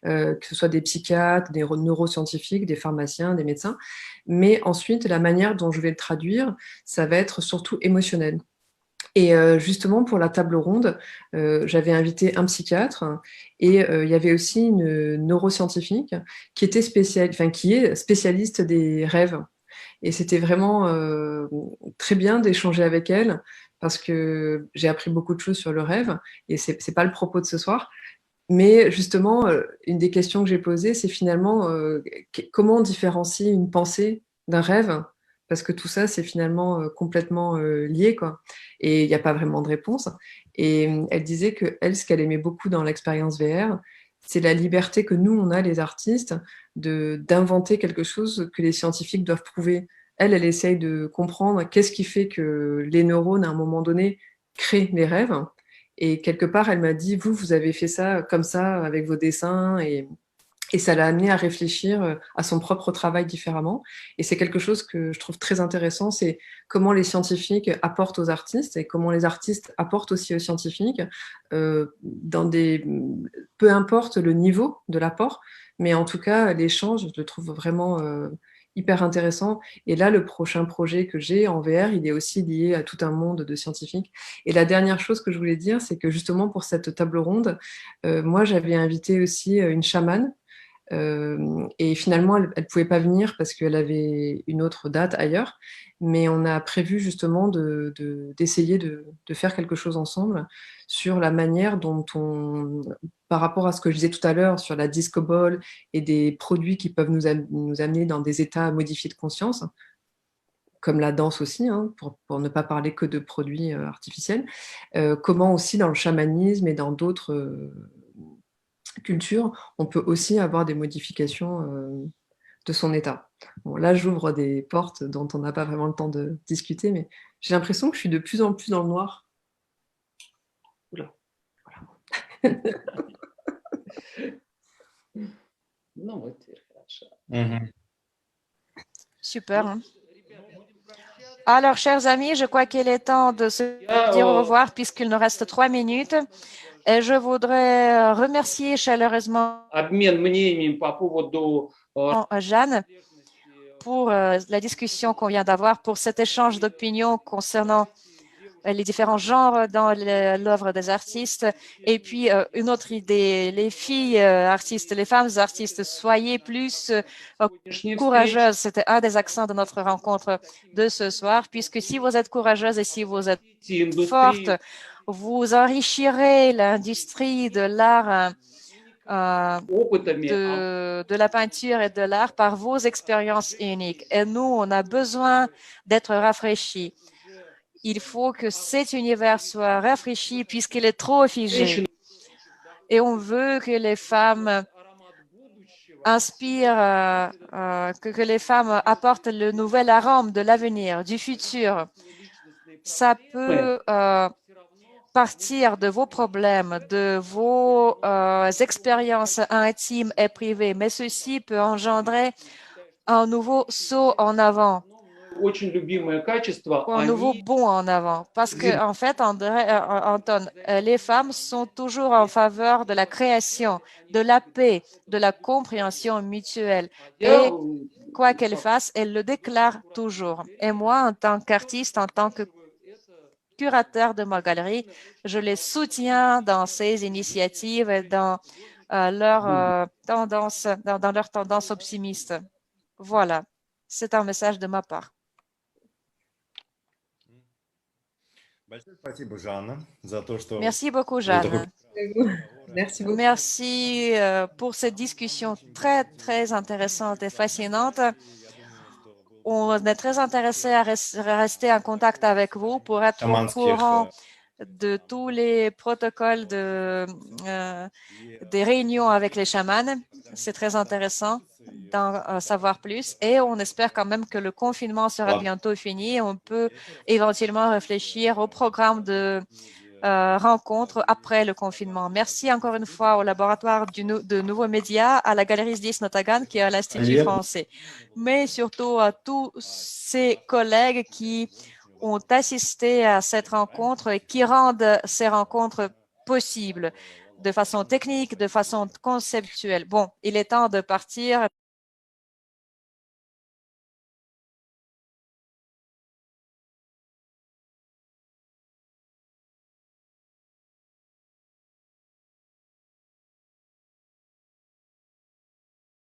que ce soit des psychiatres, des neuroscientifiques, des pharmaciens, des médecins. Mais ensuite, la manière dont je vais le traduire, ça va être surtout émotionnel. Et justement, pour la table ronde, j'avais invité un psychiatre et il y avait aussi une neuroscientifique qui était qui est spécialiste des rêves. Et c'était vraiment très bien d'échanger avec elle parce que j'ai appris beaucoup de choses sur le rêve et c'est pas le propos de ce soir. Mais justement, une des questions que j'ai posées, c'est finalement comment on différencie une pensée d'un rêve, parce que tout ça, c'est finalement complètement lié, quoi. Et il n'y a pas vraiment de réponse. Et elle disait que elle, ce qu'elle aimait beaucoup dans l'expérience VR, c'est la liberté que nous, on a, les artistes, d'inventer quelque chose que les scientifiques doivent prouver. Elle essaye de comprendre qu'est-ce qui fait que les neurones, à un moment donné, créent les rêves. Et quelque part, elle m'a dit, vous avez fait ça comme ça avec vos dessins et ça l'a amené à réfléchir à son propre travail différemment. Et c'est quelque chose que je trouve très intéressant, c'est comment les scientifiques apportent aux artistes et comment les artistes apportent aussi aux scientifiques, peu importe le niveau de l'apport, mais en tout cas, l'échange, je le trouve vraiment hyper intéressant. Et là, le prochain projet que j'ai en VR, il est aussi lié à tout un monde de scientifiques. Et la dernière chose que je voulais dire, c'est que justement pour cette table ronde, moi, j'avais invité aussi une chamane. Et finalement, elle ne pouvait pas venir parce qu'elle avait une autre date ailleurs. Mais on a prévu justement d'essayer de faire quelque chose ensemble sur la manière dont par rapport à ce que je disais tout à l'heure sur la disco ball et des produits qui peuvent nous amener dans des états modifiés de conscience, comme la danse aussi, hein, pour ne pas parler que de produits artificiels, comment aussi dans le chamanisme et dans d'autres culture, on peut aussi avoir des modifications de son état. Bon, là, j'ouvre des portes dont on n'a pas vraiment le temps de discuter, mais j'ai l'impression que je suis de plus en plus dans le noir. Oula. Voilà. Super. Hein. Alors, chers amis, je crois qu'il est temps de se dire au revoir puisqu'il nous reste 3 minutes. Et je voudrais remercier chaleureusement Jeanne pour la discussion qu'on vient d'avoir, pour cet échange d'opinions concernant les différents genres dans l'œuvre des artistes. Et puis, une autre idée, les filles artistes, les femmes artistes, soyez plus courageuses. C'était un des accents de notre rencontre de ce soir, puisque si vous êtes courageuses et si vous êtes fortes, vous enrichirez l'industrie de l'art, de la peinture et de l'art par vos expériences uniques. Et nous, on a besoin d'être rafraîchis. Il faut que cet univers soit rafraîchi puisqu'il est trop figé. Et on veut que les femmes inspirent, que les femmes apportent le nouvel arôme de l'avenir, du futur. Ça peut partir de vos problèmes, de vos expériences intimes et privées, mais ceci peut engendrer un nouveau saut en avant, ou un nouveau bond en avant. Parce que, en fait, Anton, les femmes sont toujours en faveur de la création, de la paix, de la compréhension mutuelle. Et quoi qu'elles fassent, elles le déclarent toujours. Et moi, en tant qu'artiste, en tant que curateur de ma galerie, je les soutiens dans ces initiatives et dans leur tendance optimiste. Voilà, c'est un message de ma part. Merci beaucoup, Jeanne. Merci beaucoup. Merci pour cette discussion très, très intéressante et fascinante. On est très intéressé à rester en contact avec vous pour être au courant de tous les protocoles des réunions avec les chamans. C'est très intéressant d'en savoir plus et on espère quand même que le confinement sera bientôt fini. On peut éventuellement réfléchir au programme de rencontres après le confinement. Merci encore une fois au laboratoire de nouveaux médias, à la Galerie SDIS Notagan qui est à l'Institut français, mais surtout à tous ces collègues qui ont assisté à cette rencontre et qui rendent ces rencontres possibles de façon technique, de façon conceptuelle. Bon, il est temps de partir.